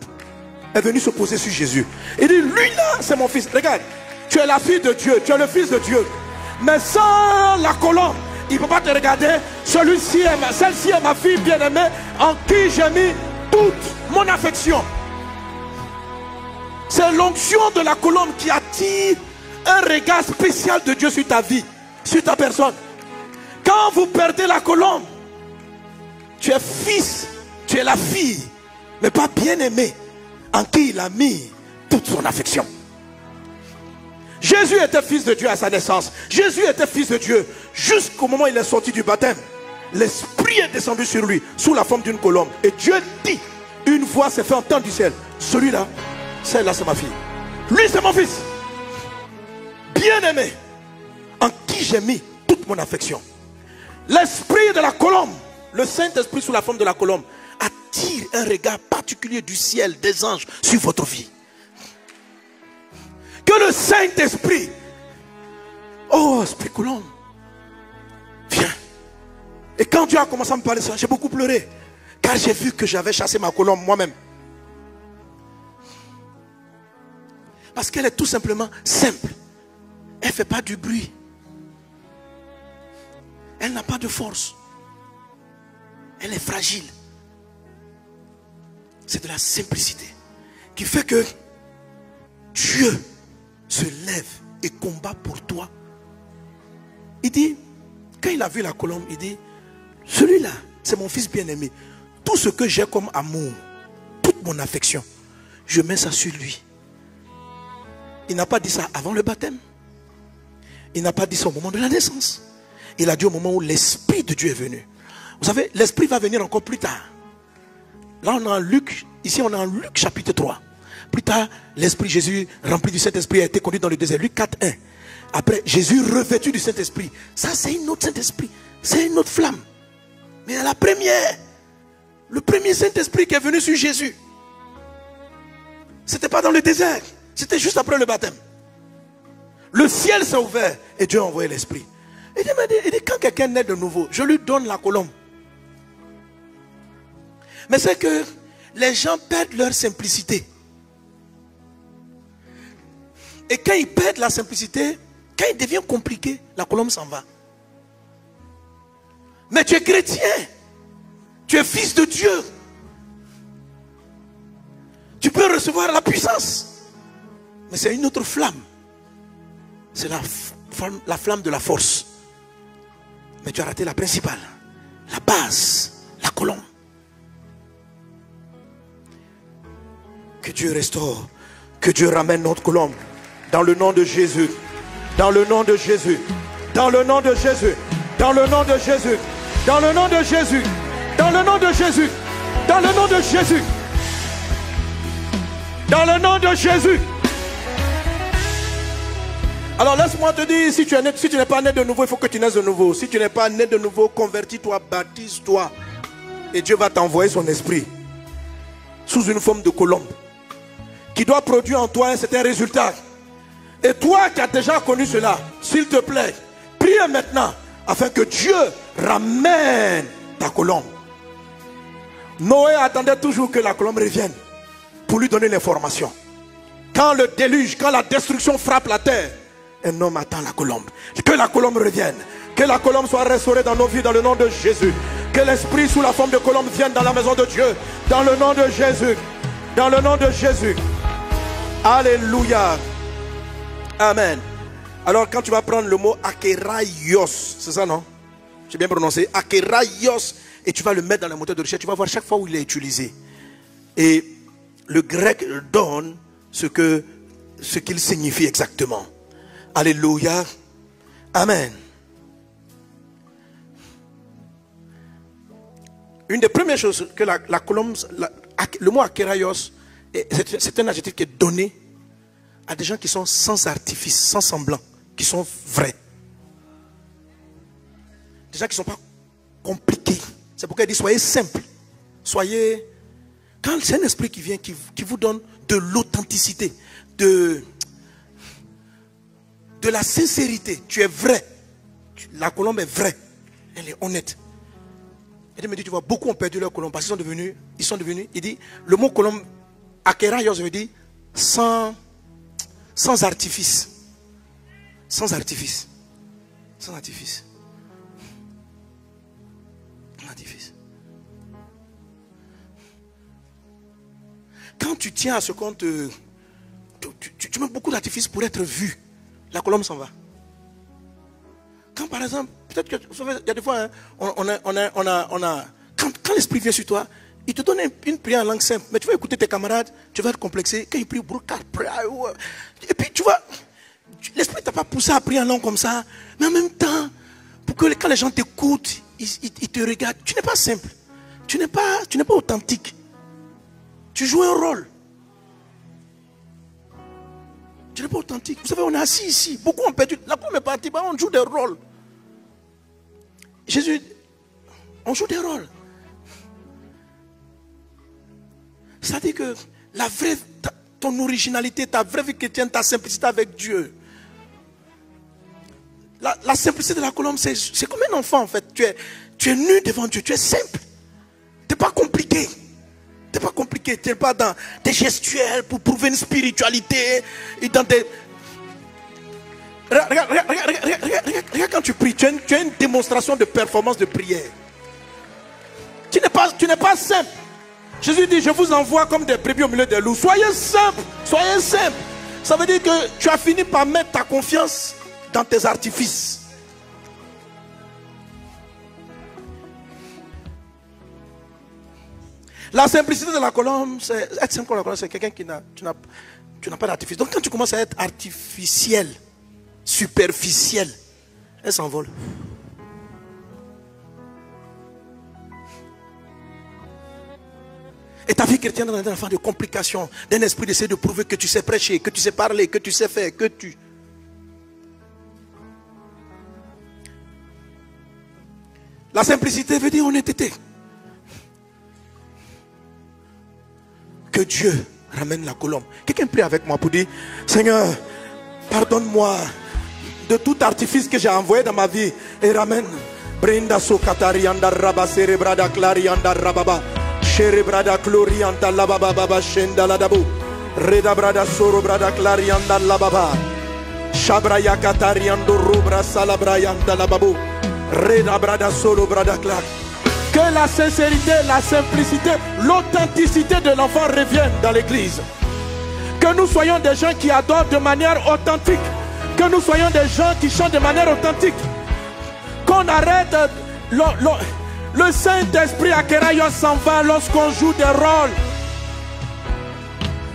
est venue se poser sur Jésus. Il dit, lui là, c'est mon fils. Regarde, tu es la fille de Dieu, tu es le fils de Dieu. Mais sans la colombe, il ne peut pas te regarder. Celle-ci est ma fille bien-aimée, en qui j'ai mis toute mon affection. C'est l'onction de la colombe qui attire un regard spécial de Dieu sur ta vie, sur ta personne. Quand vous perdez la colombe, tu es fils, tu es la fille, mais pas bien-aimé, en qui il a mis toute son affection. Jésus était fils de Dieu à sa naissance. Jésus était fils de Dieu jusqu'au moment où il est sorti du baptême. L'Esprit est descendu sur lui sous la forme d'une colombe. Et Dieu dit, une voix s'est fait entendre du ciel. Celui-là, celle-là c'est ma fille. Lui c'est mon fils. Bien-aimé, en qui j'ai mis toute mon affection. L'esprit de la colombe, le Saint-Esprit sous la forme de la colombe, attire un regard particulier du ciel, des anges sur votre vie. Que le Saint-Esprit, oh Esprit colombe, viens. Et quand Dieu a commencé à me parler de ça, j'ai beaucoup pleuré. Car j'ai vu que j'avais chassé ma colombe moi-même. Parce qu'elle est tout simplement simple. Elle ne fait pas du bruit. Elle n'a pas de force. Elle est fragile. C'est de la simplicité qui fait que Dieu se lève et combat pour toi. Il dit, quand il a vu la colombe, il dit, celui-là, c'est mon fils bien-aimé. Tout ce que j'ai comme amour, toute mon affection, je mets ça sur lui. Il n'a pas dit ça avant le baptême. Il n'a pas dit ça au moment de la naissance. Il a dit au moment où l'Esprit de Dieu est venu. Vous savez, l'Esprit va venir encore plus tard. Là, on est en Luc. Ici, on est en Luc chapitre 3. Plus tard, l'Esprit Jésus, rempli du Saint-Esprit, a été conduit dans le désert. Luc 4, 1. Après, Jésus revêtu du Saint-Esprit. Ça, c'est une autre Saint-Esprit. C'est une autre flamme. Mais la première, le premier Saint-Esprit qui est venu sur Jésus, c'était pas dans le désert. C'était juste après le baptême. Le ciel s'est ouvert et Dieu a envoyé l'Esprit. Il dit, quand quelqu'un naît de nouveau, je lui donne la colombe. Mais c'est que les gens perdent leur simplicité. Et quand ils perdent la simplicité, quand il devient compliqué, la colombe s'en va. Mais tu es chrétien. Tu es fils de Dieu. Tu peux recevoir la puissance. Mais c'est une autre flamme. C'est la flamme de la force. Mais tu as raté la principale. La base. La colombe. Que Dieu restaure. Que Dieu ramène notre colombe. Dans le nom de Jésus. Dans le nom de Jésus. Dans le nom de Jésus. Dans le nom de Jésus. Dans le nom de Jésus. Dans le nom de Jésus. Dans le nom de Jésus. Dans le nom de Jésus. Alors laisse-moi te dire, si tu n'es pas né de nouveau, il faut que tu naisses de nouveau. Si tu n'es pas né de nouveau, convertis-toi, baptise-toi. Et Dieu va t'envoyer son esprit. Sous une forme de colombe. Qui doit produire en toi un certain résultat. Et toi qui as déjà connu cela, s'il te plaît, prie maintenant afin que Dieu ramène ta colombe. Noé attendait toujours que la colombe revienne pour lui donner l'information. Quand le déluge, quand la destruction frappe la terre, un homme attend la colombe. Que la colombe revienne. Que la colombe soit restaurée dans nos vies dans le nom de Jésus. Que l'esprit sous la forme de colombe vienne dans la maison de Dieu. Dans le nom de Jésus. Dans le nom de Jésus. Alléluia. Amen. Alors quand tu vas prendre le mot akeraios, c'est ça non? J'ai bien prononcé. Akeraios. Et tu vas le mettre dans le moteur de recherche. Tu vas voir chaque fois où il est utilisé. Et le grec donne ce qu'il signifie exactement. Alléluia. Amen. Une des premières choses que la colombe, le mot akéraios, c'est un adjectif qui est donné à des gens qui sont sans artifice, sans semblant, qui sont vrais. Des gens qui ne sont pas compliqués. C'est pourquoi il dit soyez simples. Soyez... Quand c'est un esprit qui vient, qui vous donne de l'authenticité, de la sincérité. Tu es vrai. La colombe est vraie. Elle est honnête. Il me dit, tu vois, beaucoup ont perdu leur colombe parce qu'ils sont devenus, il dit, le mot colombe, akéraios veut dire sans artifice. Sans artifice. Sans artifice. Sans artifice. Quand tu tiens à ce compte, tu mets beaucoup d'artifice pour être vu. La colombe s'en va. Quand par exemple, peut-être que, il y a des fois, hein, quand l'esprit vient sur toi, il te donne une prière en langue simple. Mais tu vas écouter tes camarades, tu vas être complexé. Quand ils prient, et puis tu vois, l'esprit t'a pas poussé à prier en langue comme ça. Mais en même temps, pour que quand les gens t'écoutent, ils te regardent, tu n'es pas simple. Tu n'es pas authentique. Tu joues un rôle. Tu n'es pas authentique. Vous savez, on est assis ici. Beaucoup ont perdu. La colombe est partie. On joue des rôles. Jésus, on joue des rôles. C'est-à-dire que ton originalité, ta vraie vie chrétienne, ta simplicité avec Dieu. La simplicité de la colombe, c'est comme un enfant en fait. Tu es nu devant Dieu. Tu es simple. Tu n'es pas compliqué. Tu n'es pas compliqué. Tu n'es pas dans des gestuels pour prouver une spiritualité. Et dans des... Regarde quand tu pries. Tu as une démonstration de performance de prière. Tu n'es pas simple. Jésus dit, je vous envoie comme des brebis au milieu des loups. Soyez simple. Soyez simple. Ça veut dire que tu as fini par mettre ta confiance dans tes artifices. La simplicité de la colombe, c'est être simple comme la colombe, c'est quelqu'un qui tu n'as pas d'artifice. Donc quand tu commences à être artificiel, superficiel, elle s'envole. Et ta vie chrétienne est un enfant de complications, d'un esprit d'essayer de prouver que tu sais prêcher, que tu sais parler, que tu sais faire, que tu... La simplicité veut dire honnêteté. Que Dieu ramène la colombe. Quelqu'un prie avec moi pour dire, Seigneur, pardonne-moi de tout artifice que j'ai envoyé dans ma vie et ramène. Brenda sokatarianda raba cerebrada clarianda rababa cerebrada clorianda lababa baba shenda ladabu reda brada soro brada clarianda lababa shabraya katariando rubra salabrayanda lababu reda brada solo brada clar. Que la sincérité, la simplicité, l'authenticité de l'enfant revienne dans l'église. Que nous soyons des gens qui adorent de manière authentique. Que nous soyons des gens qui chantent de manière authentique. Qu'on arrête le Saint-Esprit akéraios s'en va lorsqu'on joue des rôles.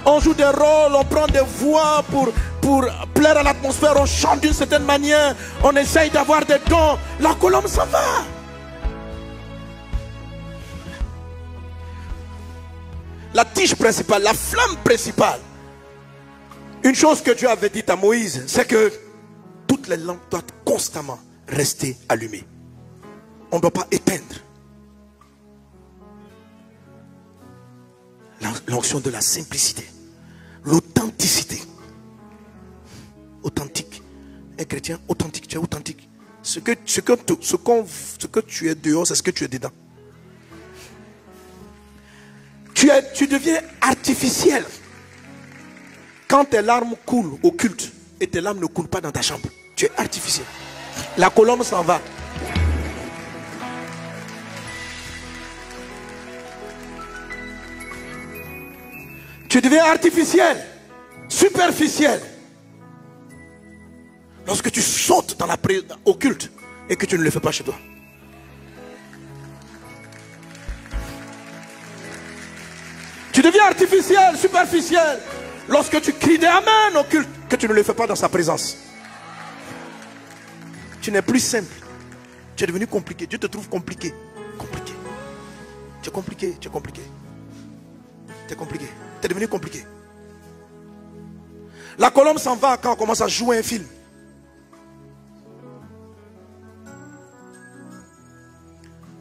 On joue des rôles, on prend des voix pour plaire à l'atmosphère, on chante d'une certaine manière, on essaye d'avoir des dons. La colombe s'en va. La tige principale, la flamme principale. Une chose que Dieu avait dit à Moïse, c'est que toutes les lampes doivent constamment rester allumées. On ne doit pas éteindre. L'onction de la simplicité, l'authenticité. Authentique. Un chrétien authentique, tu es authentique. Ce que tu es dehors, c'est ce que tu es dedans. Tu deviens artificiel. Quand tes larmes coulent au culte et tes larmes ne coulent pas dans ta chambre, tu es artificiel. La colombe s'en va. Tu deviens artificiel, superficiel. Lorsque tu sautes dans au culte et que tu ne le fais pas chez toi. Tu deviens artificiel, superficiel. Lorsque tu cries des amen au culte, que tu ne le fais pas dans sa présence. Tu n'es plus simple. Tu es devenu compliqué. Dieu te trouve compliqué. Compliqué. Tu es compliqué, tu es compliqué. Tu es compliqué. Tu es devenu compliqué. La colombe s'en va quand on commence à jouer un film.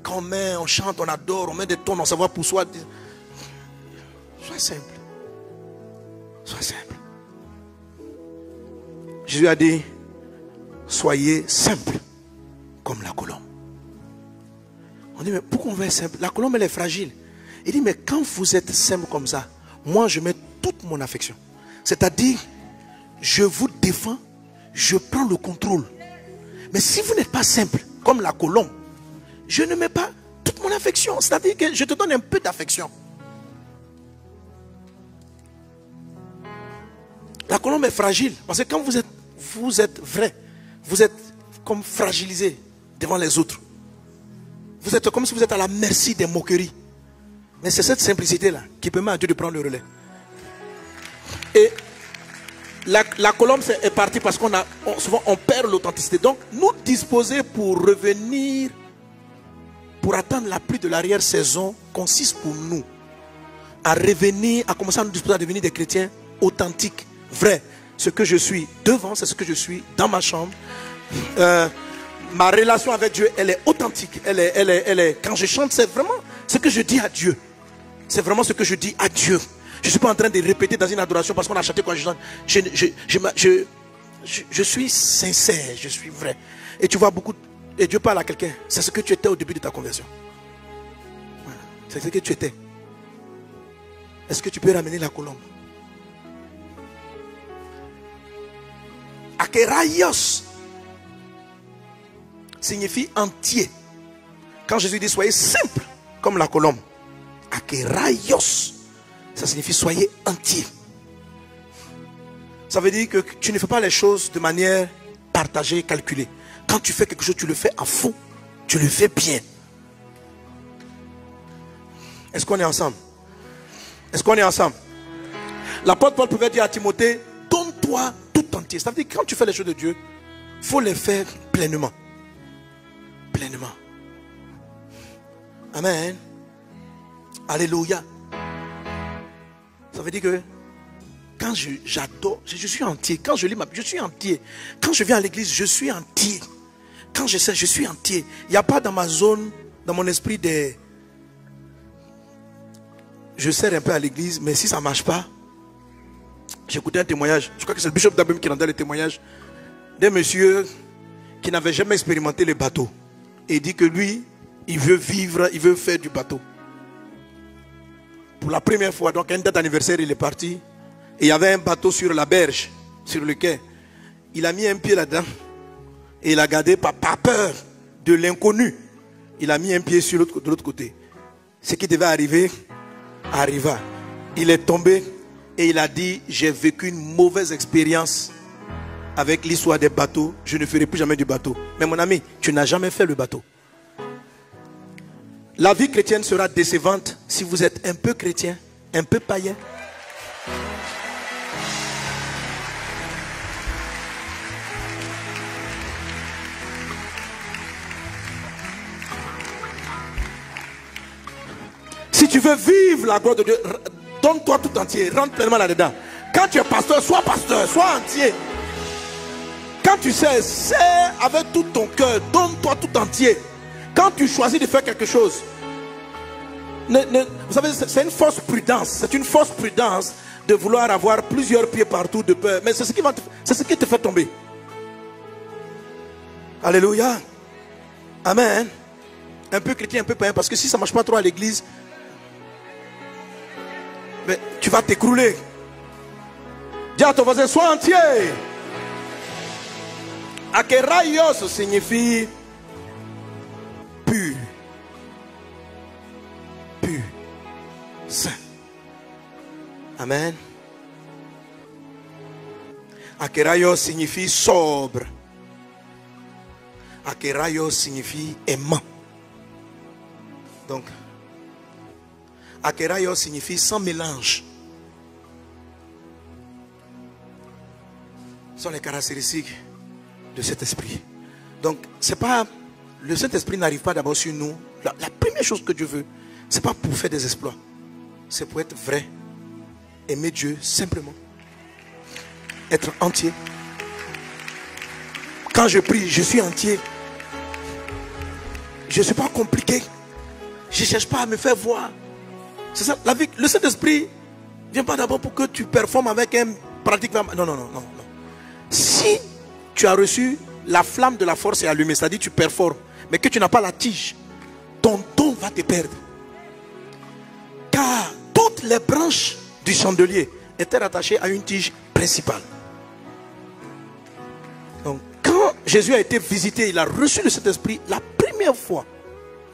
Quand on chante, on adore, on met des tons, on savoir pour soi. Sois simple. Sois simple. Jésus a dit, soyez simple comme la colombe. On dit, mais pourquoi on veut être simple? La colombe, elle est fragile. Il dit, mais quand vous êtes simple comme ça, moi je mets toute mon affection. C'est-à-dire, je vous défends, je prends le contrôle. Mais si vous n'êtes pas simple comme la colombe, je ne mets pas toute mon affection. C'est-à-dire que je te donne un peu d'affection. La colombe est fragile. Parce que quand vous êtes vrai, vous êtes comme fragilisé devant les autres. Vous êtes comme si vous êtes à la merci des moqueries. Mais c'est cette simplicité-là qui permet à Dieu de prendre le relais. Et la colombe est partie parce souvent on perd l'authenticité. Donc nous disposer pour revenir, pour attendre la pluie de l'arrière-saison, consiste pour nous à revenir, à commencer à nous disposer à devenir des chrétiens authentiques, vrais. Ce que je suis devant, c'est ce que je suis dans ma chambre. Ma relation avec Dieu, elle est authentique. Elle est, quand je chante, c'est vraiment ce que je dis à Dieu. C'est vraiment ce que je dis à Dieu. Je ne suis pas en train de répéter dans une adoration parce qu'on a chanté quand je chante. Je suis sincère, je suis vrai. Et tu vois beaucoup, et Dieu parle à quelqu'un. C'est ce que tu étais au début de ta conversion. Voilà. C'est ce que tu étais. Est-ce que tu peux ramener la colombe? Akeraios signifie entier. Quand Jésus dit soyez simple comme la colombe, akeraios, ça signifie soyez entier. Ça veut dire que tu ne fais pas les choses de manière partagée, calculée. Quand tu fais quelque chose, tu le fais à fond, tu le fais bien. Est-ce qu'on est ensemble? Est-ce qu'on est ensemble? L'apôtre Paul pouvait dire à Timothée, donne-toi tout entier. Ça veut dire que quand tu fais les choses de Dieu, il faut les faire pleinement. Pleinement. Amen. Alléluia. Ça veut dire que quand j'adore, je suis entier. Quand je lis ma Bible, je suis entier. Quand je viens à l'église, je suis entier. Quand je sais, je suis entier. Il n'y a pas dans ma zone, dans mon esprit des... Je sers un peu à l'église, mais si ça ne marche pas, j'ai écouté un témoignage. Je crois que c'est le bishop d'Abem qui rendait le témoignage d'un monsieur qui n'avait jamais expérimenté les bateaux. Et il dit que lui, il veut vivre, il veut faire du bateau. Pour la première fois, donc, à une date d'anniversaire, il est parti. Et il y avait un bateau sur la berge, sur le quai. Il a mis un pied là-dedans. Et il a gardé par peur de l'inconnu. Il a mis un pied de l'autre côté. Ce qui devait arriver, arriva. Il est tombé et il a dit, j'ai vécu une mauvaise expérience avec l'histoire des bateaux. Je ne ferai plus jamais du bateau. Mais mon ami, tu n'as jamais fait le bateau. La vie chrétienne sera décevante si vous êtes un peu chrétien, un peu païen. Si tu veux vivre la gloire de Dieu, donne-toi tout entier, rentre pleinement là-dedans. Quand tu es pasteur, sois entier. Quand tu sais avec tout ton cœur, donne-toi tout entier. Quand tu choisis de faire quelque chose, vous savez, c'est une fausse prudence. C'est une fausse prudence de vouloir avoir plusieurs pieds partout de peur. Mais c'est ce qui te fait tomber. Alléluia. Amen. Un peu chrétien, un peu païen. Parce que si ça ne marche pas trop à l'église, mais tu vas t'écrouler. Dis à ton voisin, sois entier. Akeraios signifie pur. Pur. Saint. Amen. Akeraios signifie sobre. Akeraios signifie aimant. Donc, Akeraios signifie sans mélange. Ce sont les caractéristiques de cet esprit. Donc, c'est pas, le Saint-Esprit n'arrive pas d'abord sur nous. La première chose que Dieu veut, c'est pas pour faire des exploits. C'est pour être vrai. Aimer Dieu simplement. Être entier. Quand je prie, je suis entier. Je ne suis pas compliqué. Je ne cherche pas à me faire voir. C'est ça, la vie. Le Saint-Esprit ne vient pas d'abord pour que tu performes avec un pratique. Non. Si tu as reçu la flamme de la force est allumée, c'est-à-dire tu performes, mais que tu n'as pas la tige, ton don va te perdre. Car toutes les branches du chandelier étaient rattachées à une tige principale. Donc, quand Jésus a été visité, il a reçu le Saint-Esprit, la première fois,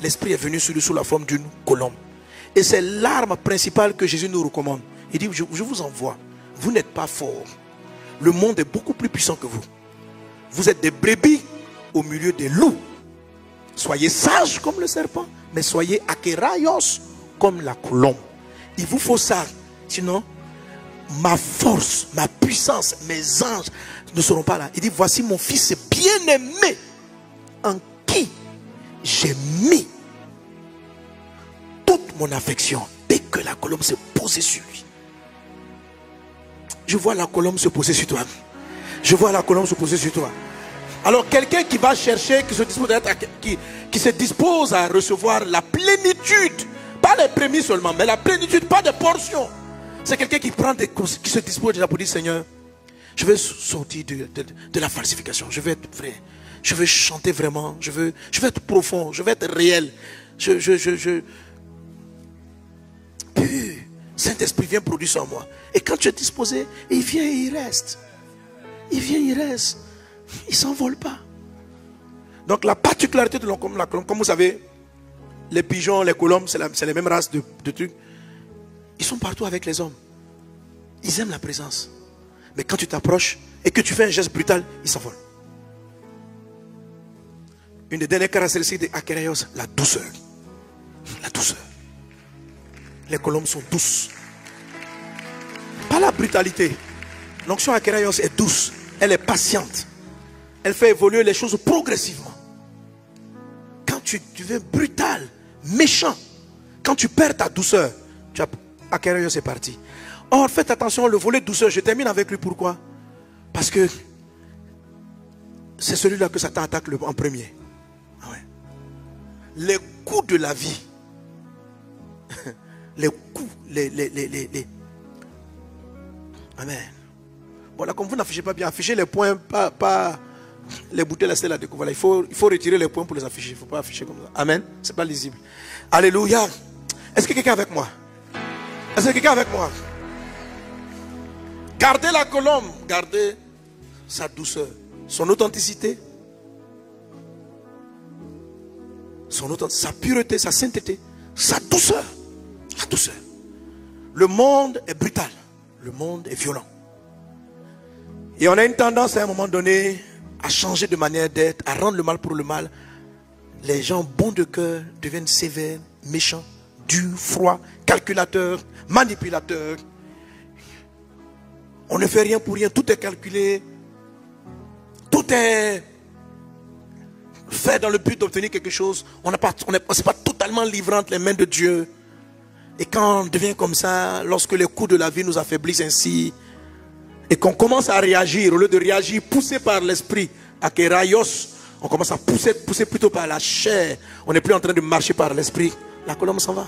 l'Esprit est venu sur lui sous la forme d'une colombe. Et c'est l'arme principale que Jésus nous recommande. Il dit, je vous envoie. Vous n'êtes pas forts. Le monde est beaucoup plus puissant que vous. Vous êtes des brebis au milieu des loups. Soyez sages comme le serpent, mais soyez akeraios comme la colombe. Il vous faut ça. Sinon, ma force, ma puissance, mes anges ne seront pas là. Il dit, voici mon fils bien-aimé en qui j'ai mis toute mon affection. Dès que la colombe s'est posée sur lui, je vois la colombe se poser sur toi. Je vois la colombe se poser sur toi. Alors quelqu'un qui va chercher, qui se dispose à recevoir la plénitude, pas les prémices seulement, mais la plénitude, pas des portions. C'est quelqu'un qui prend qui se dispose déjà pour dire, Seigneur, je veux sortir de la falsification. Je veux être vrai. Je veux chanter vraiment. Je veux être profond. Je veux être réel. Saint-Esprit vient produire ça en moi. Et quand tu es disposé, il vient et il reste. Il vient, il reste. Il ne s'envole pas. Donc la particularité de la colombe, comme vous savez, les pigeons, les colombes, c'est les mêmes races de trucs. Ils sont partout avec les hommes. Ils aiment la présence. Mais quand tu t'approches et que tu fais un geste brutal, ils s'envolent. Une des dernières caractéristiques des akeraios, la douceur. La douceur. Les colombes sont douces. Pas la brutalité. L'onction akeraios est douce. Elle est patiente. Elle fait évoluer les choses progressivement. Quand tu deviens brutal, méchant, quand tu perds ta douceur, akeraios est parti. Or, faites attention, le volet douceur, je termine avec lui. Pourquoi? Parce que c'est celui-là que Satan attaque en premier. Ah ouais. Les coups de la vie, les coups, Amen. Bon, là, comme vous n'affichez pas bien, affichez les points, pas les bouteilles, là, c'est la découverte. Il faut retirer les points pour les afficher. Il ne faut pas afficher comme ça. Amen. Ce n'est pas lisible. Alléluia. Est-ce que quelqu'un est avec moi? Est-ce que quelqu'un est avec moi? Gardez la colombe, gardez sa douceur, son authenticité, sa pureté, sa sainteté, sa douceur. La douceur. Le monde est brutal, le monde est violent. Et on a une tendance à un moment donné à changer de manière d'être, à rendre le mal pour le mal. Les gens bons de cœur deviennent sévères, méchants, durs, froids, calculateurs, manipulateurs. On ne fait rien pour rien, tout est calculé. Tout est fait dans le but d'obtenir quelque chose. On n'est pas totalement livré entre les mains de Dieu. Et quand on devient comme ça, lorsque les coups de la vie nous affaiblissent ainsi, et qu'on commence à réagir, au lieu de réagir poussé par l'esprit, akeraios, on commence à pousser plutôt par la chair. On n'est plus en train de marcher par l'esprit. La colombe s'en va.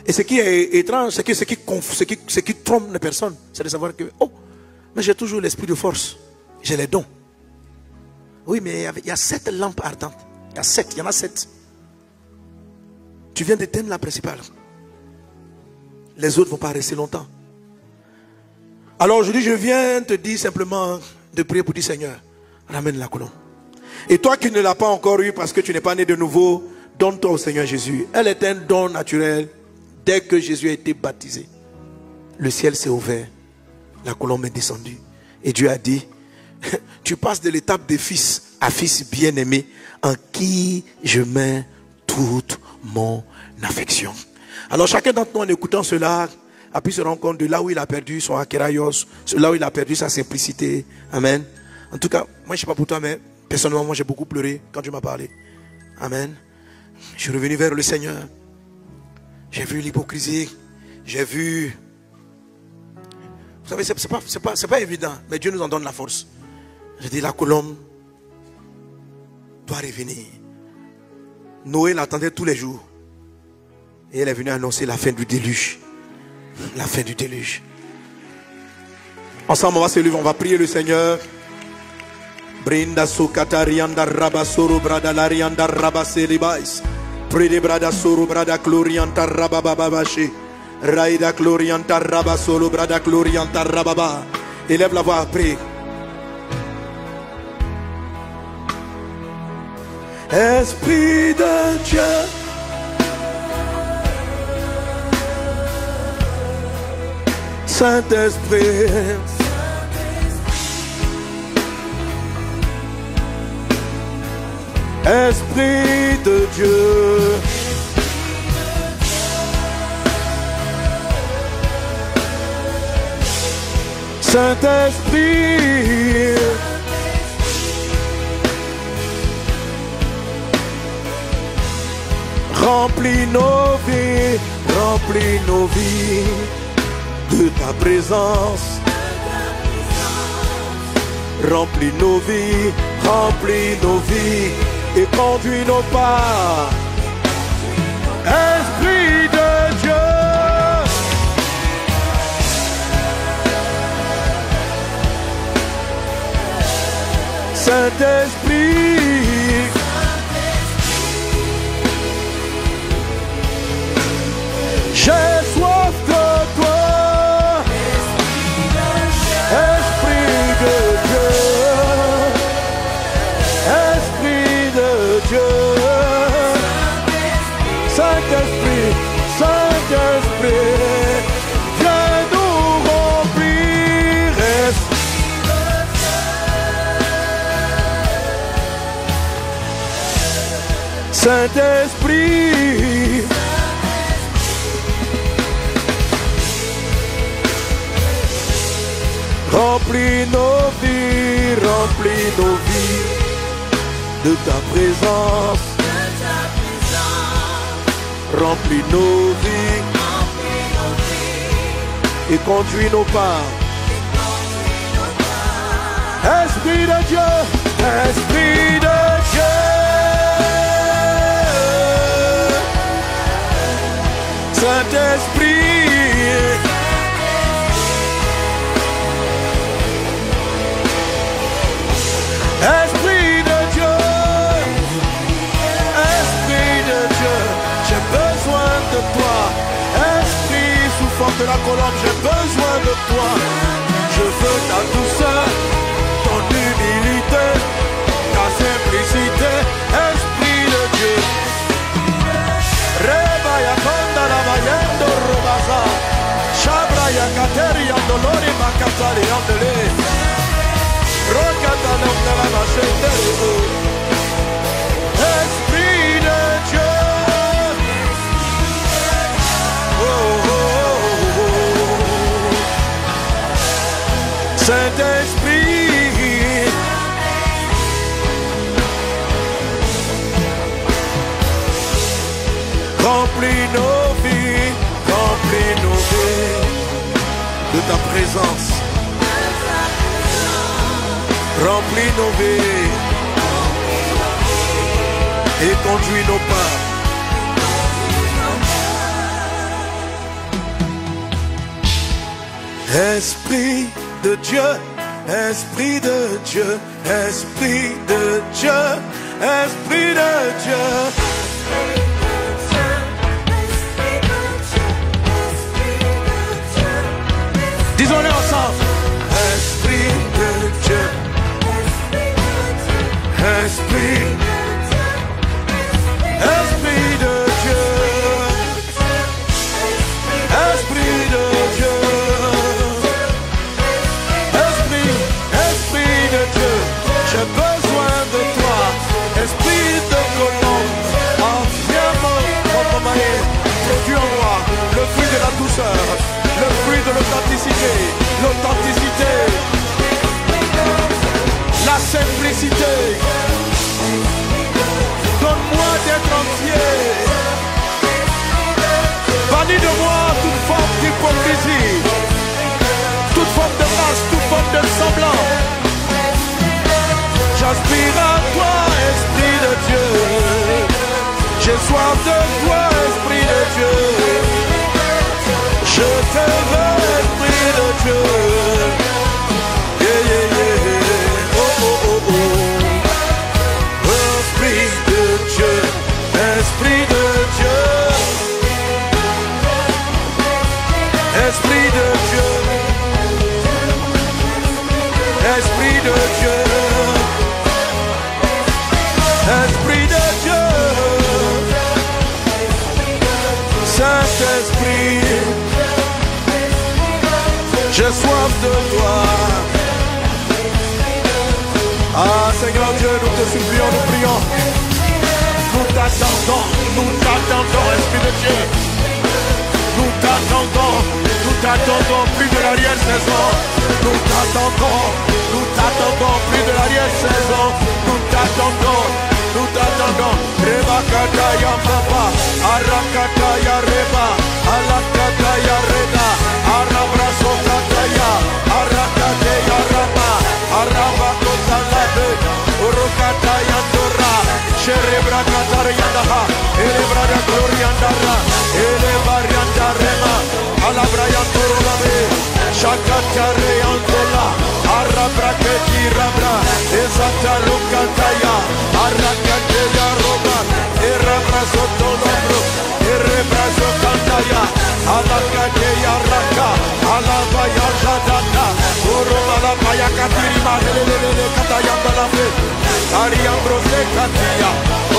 Et ce qui est étrange, ce qui trompe les personnes, c'est de savoir que, oh, mais j'ai toujours l'esprit de force. J'ai les dons. Oui, mais il y a 7 lampes ardentes. Il y en a 7. Tu viens d'éteindre la principale. Les autres ne vont pas rester longtemps. Alors aujourd'hui, je viens te dire simplement de prier pour dire, Seigneur, ramène la colombe. Et toi qui ne l'as pas encore eu parce que tu n'es pas né de nouveau, donne-toi au Seigneur Jésus. Elle est un don naturel. Dès que Jésus a été baptisé, le ciel s'est ouvert. La colombe est descendue. Et Dieu a dit, tu passes de l'étape de fils à fils bien-aimé en qui je mets toute mon affection. Alors chacun d'entre nous en écoutant cela a pu se rendre compte de là où il a perdu son akéraios, là où il a perdu sa simplicité. Amen. En tout cas, moi je ne sais pas pour toi, mais personnellement, moi j'ai beaucoup pleuré quand Dieu m'a parlé. Amen. Je suis revenu vers le Seigneur. J'ai vu l'hypocrisie. J'ai vu... Vous savez, c'est pas évident, mais Dieu nous en donne la force. J'ai dit, la colombe doit revenir. Noé l'attendait tous les jours. Et elle est venue annoncer la fin du déluge. La fin du déluge. Ensemble, on va se lever, on va prier le Seigneur. Brinda sukata rianda rabasoro brada larianda rabaselibais. Prede brada soro brada glorianta rabababashi. Raida glorianta rabasolo brada glorianta rababa. Élève la voix, prie. Esprit de Dieu. Saint-Esprit. Esprit de Dieu. Saint-Esprit. Remplis nos vies de ta présence. Remplis nos vies et conduis nos pas. Esprit de Dieu. Saint-Esprit. J'ai soif de toi. Esprit de Dieu. Esprit de Dieu. Saint-Esprit, Saint-Esprit, viens nous remplir. Saint-Esprit, remplis nos vies de ta présence. Remplis nos vies et conduis nos pas. Esprit de Dieu, Esprit de Dieu. Saint-Esprit, Esprit de Dieu, Esprit de Dieu, j'ai besoin de toi. Esprit sous forme de la colombe, j'ai besoin de toi. Je veux ta douceur, ton humilité, ta simplicité. Esprit de Dieu. Reba ya konda la mayendo robaza. Shabra ya kateri ya dolori makatari ya dele. Esprit de Dieu. Oh, oh, oh, oh. Saint-Esprit. Remplis nos vies de ta présence. Remplis nos vies et conduis nos pas. Esprit de Dieu, Esprit de Dieu, Esprit de Dieu, Esprit de Dieu. Disons-le ensemble. Esprit de Dieu. Esprit, Esprit de Dieu, Esprit de Dieu, Esprit de Dieu, j'ai besoin de toi. Esprit de colombe, enviens mon manière, produis en moi. d'authenticité. Donne-moi d'être entier. Bannis de moi toute forme d'hypocrisie, toute forme de masse, toute forme de semblant. J'aspire à toi, Esprit de Dieu. J'ai soif de toi, Esprit de Dieu. Je te veux, Esprit de Dieu. Yeah, yeah, yeah. Oh, oh, oh, oh. Esprit de Dieu, Esprit de Dieu. Esprit de Dieu. Esprit de Dieu. Esprit de Dieu. Saint-Esprit, j'ai soif de toi. Ah Seigneur Dieu, nous te supplions, nous prions. Nous t'attendons, Esprit de Dieu. Nous t'attendons plus de l'arrière-saison. Nous t'attendons plus de l'arrière-saison. Nous t'attendons. Reba kata ya papa, arakata ya reba, alakata ya reda, arabraso kata ya, arakate ya raba, araba kota labe, urukata ya dora, sherebra kata yandaha, erebra ya gloria ndara, elebra ya rema, alabra ya torobe, shakata re antola, arabra keti rabra, ezata lukata ya, arakate ya roba, erabrazo tolobro, erebrazo kantaya, alakate ya raka, alaba ya jadata, uroma la paya katirima, lelelele kataya balafe, ariambroze katia,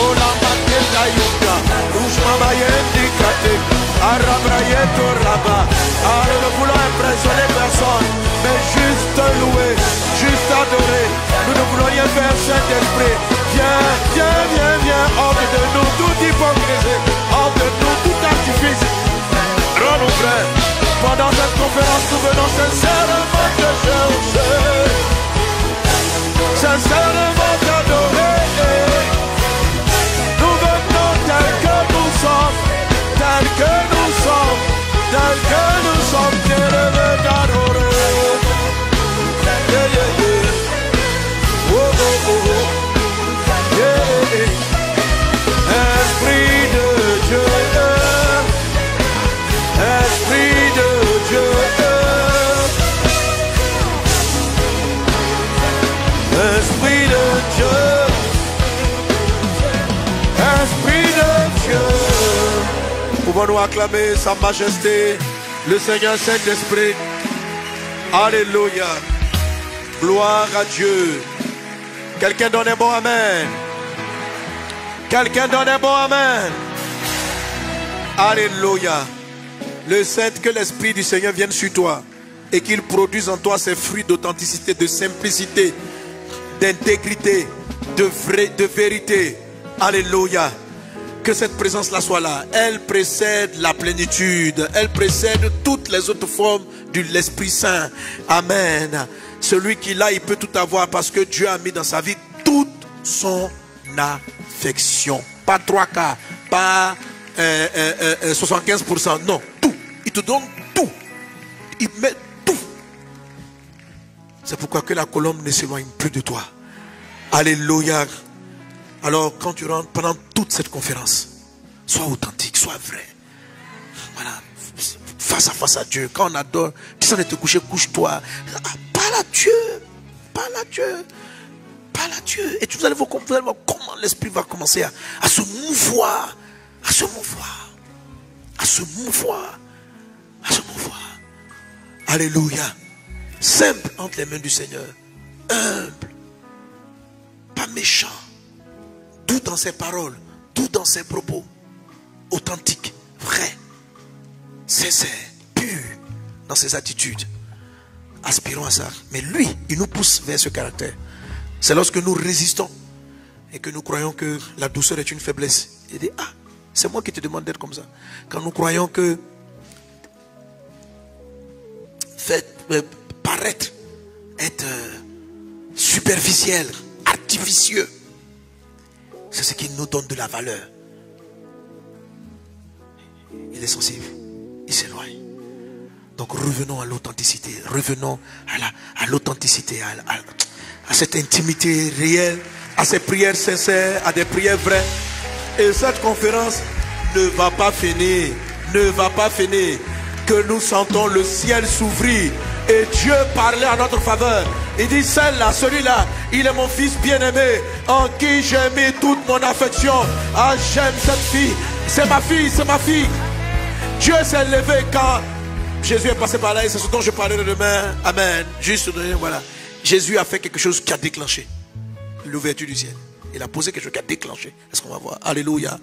ola maketa yuka, ushmama yendi kate, arabra yeto raba. Nous ne voulons impressionner personne, mais juste louer, juste adorer. Nous ne voulons rien faire, Saint-Esprit. Viens, hors de nous toute hypocrisie, hors de nous tout artifice. Rends-nous prêts. Pendant cette conférence, nous venons sincèrement te chercher, sincèrement t'adorer. Nous venons tel que nous sommes, tel que nous sommes, tel que nous sommes, te lever d'adorer. Yeah, yeah, yeah. Oh, oh, oh. Esprit de Dieu, Esprit de Dieu, Esprit de Dieu, Esprit de Dieu. Pouvons-nous acclamer sa majesté, le Seigneur Saint-Esprit. Alléluia. Gloire à Dieu. Quelqu'un donne un bon amen. Quelqu'un donne un bon amen. Alléluia. Le Saint, que l'Esprit du Seigneur vienne sur toi et qu'il produise en toi ses fruits d'authenticité, de simplicité, d'intégrité, de vérité. Alléluia. Que cette présence-là soit là. Elle précède la plénitude. Elle précède toutes les autres formes de l'Esprit Saint. Amen. Celui qui l'a, il peut tout avoir parce que Dieu a mis dans sa vie toute son affection. Pas 3 quarts, pas 75%. Non, tout. Il te donne tout. Il met tout. C'est pourquoi que la colombe ne s'éloigne plus de toi. Alléluia. Alors quand tu rentres pendant toute cette conférence, sois authentique, sois vrai. Voilà. Face à Dieu. Quand on adore, tu sens de te coucher, couche-toi. Parle à Dieu. Parle à Dieu. Parle à Dieu. Et vous allez voir comment l'Esprit va commencer à se mouvoir. À se mouvoir. À se mouvoir. À se mouvoir. Alléluia. Simple entre les mains du Seigneur. Humble. Pas méchant. Tout dans ses paroles. Tout dans ses propos. Authentique. Vrai. Sincère. Pur. Dans ses attitudes. Aspirons à ça. Mais lui, il nous pousse vers ce caractère. C'est lorsque nous résistons et que nous croyons que la douceur est une faiblesse. Il dit, ah, c'est moi qui te demande d'être comme ça. Quand nous croyons que paraître être superficiel, artificieux. C'est ce qui nous donne de la valeur. Il est sensible, il s'éloigne. Donc revenons à l'authenticité, revenons à l'authenticité, à cette intimité réelle, à ces prières sincères, à des prières vraies. Et cette conférence ne va pas finir, ne va pas finir. Que nous sentons le ciel s'ouvrir et Dieu parler en notre faveur. Il dit, celle-là, celui-là, il est mon fils bien-aimé en qui j'ai mis toute mon affection. Ah, j'aime cette fille, c'est ma fille, c'est ma fille. Dieu s'est levé quand Jésus est passé par là et c'est ce dont je parlerai demain. Amen. Juste, voilà. Jésus a fait quelque chose qui a déclenché l'ouverture du ciel. Il a posé quelque chose qui a déclenché. Est-ce qu'on va voir? Alléluia.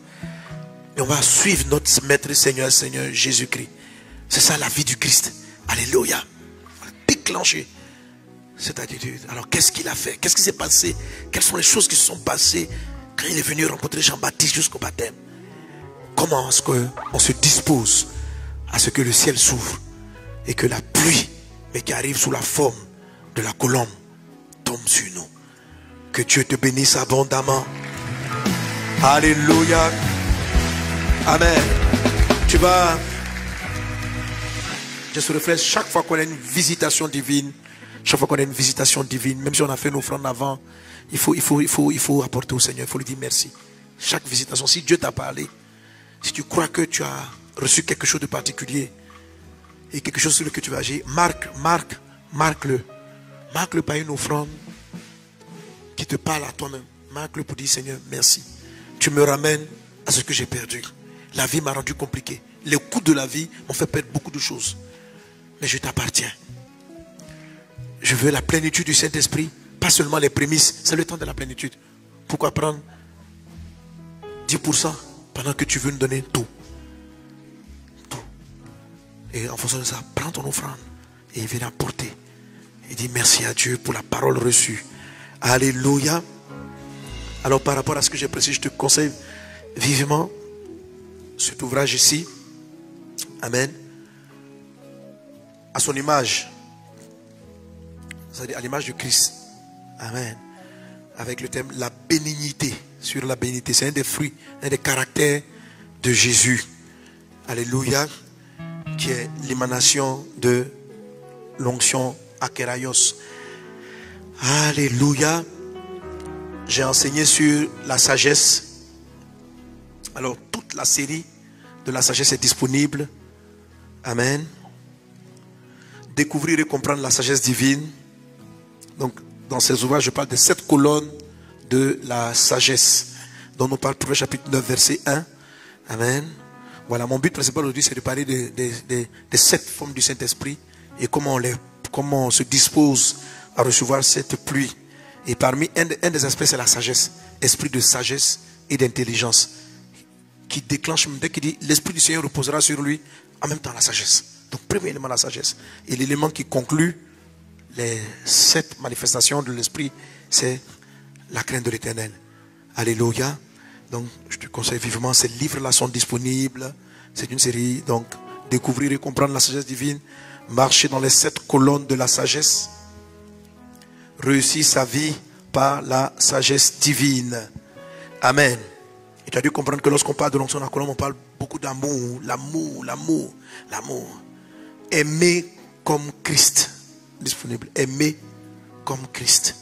Et on va suivre notre Maître Seigneur Jésus-Christ. C'est ça la vie du Christ. Alléluia. On va déclencher cette attitude. Alors qu'est-ce qu'il a fait? Qu'est-ce qui s'est passé? Quelles sont les choses qui se sont passées quand il est venu rencontrer Jean-Baptiste jusqu'au baptême? Comment est-ce qu'on se dispose à ce que le ciel s'ouvre et que la pluie, mais qui arrive sous la forme de la colombe, tombe sur nous? Que Dieu te bénisse abondamment. Alléluia. Amen. Tu vas... Je se réfléchis chaque fois qu'on a une visitation divine, chaque fois qu'on a une visitation divine, même si on a fait une offrande avant, il faut apporter au Seigneur, il faut lui dire merci. Chaque visitation, si Dieu t'a parlé, si tu crois que tu as reçu quelque chose de particulier et quelque chose sur lequel tu vas agir, marque-le. Marque-le par une offrande qui te parle à toi-même. Marque-le pour dire, Seigneur, merci. Tu me ramènes à ce que j'ai perdu. La vie m'a rendu compliqué. Les coups de la vie m'ont fait perdre beaucoup de choses. Mais je t'appartiens. Je veux la plénitude du Saint-Esprit, pas seulement les prémices. C'est le temps de la plénitude. Pourquoi prendre 10% pendant que tu veux nous donner tout? Tout. Et en fonction de ça, prends ton offrande et viens apporter. Et dis merci à Dieu pour la parole reçue. Alléluia. Alors par rapport à ce que j'ai précisé, je te conseille vivement cet ouvrage ici. Amen. À son image, c'est-à-dire à l'image de Christ. Amen. Avec le thème la bénignité. Sur la bénignité, c'est un des fruits, un des caractères de Jésus. Alléluia. Qui est l'émanation de l'onction Akeraios. Alléluia. J'ai enseigné sur la sagesse. Alors toute la série de la sagesse est disponible. Amen. Découvrir et comprendre la sagesse divine. Donc, dans ces ouvrages, je parle de 7 colonnes de la sagesse, dont on parle pour le chapitre 9, verset 1. Amen. Voilà, mon but principal aujourd'hui, c'est de parler des 7 formes du Saint-Esprit et comment on se dispose à recevoir cette pluie. Et parmi un des aspects, c'est la sagesse. Esprit de sagesse et d'intelligence. Qui déclenche, dès qu'il dit, l'Esprit du Seigneur reposera sur lui, en même temps la sagesse. Donc, premier élément, la sagesse. Et l'élément qui conclut les 7 manifestations de l'Esprit, c'est la crainte de l'Éternel. Alléluia. Donc, je te conseille vivement, ces livres-là sont disponibles. C'est une série, donc, découvrir et comprendre la sagesse divine, marcher dans les 7 colonnes de la sagesse, réussir sa vie par la sagesse divine. Amen. Et tu as dû comprendre que lorsqu'on parle de l'onction de la colombe, on parle beaucoup d'amour, l'amour. Aimer comme Christ. Disponible. Aimer comme Christ.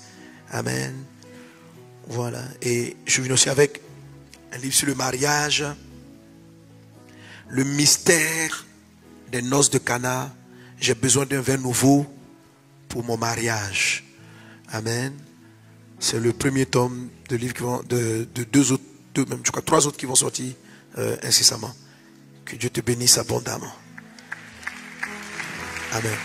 Amen. Voilà. Et je viens aussi avec un livre sur le mariage. Le mystère des noces de Cana. J'ai besoin d'un vin nouveau pour mon mariage. Amen. C'est le premier tome de livres qui vont de 2 autres, même je crois 3 autres qui vont sortir incessamment. Que Dieu te bénisse abondamment. Amen.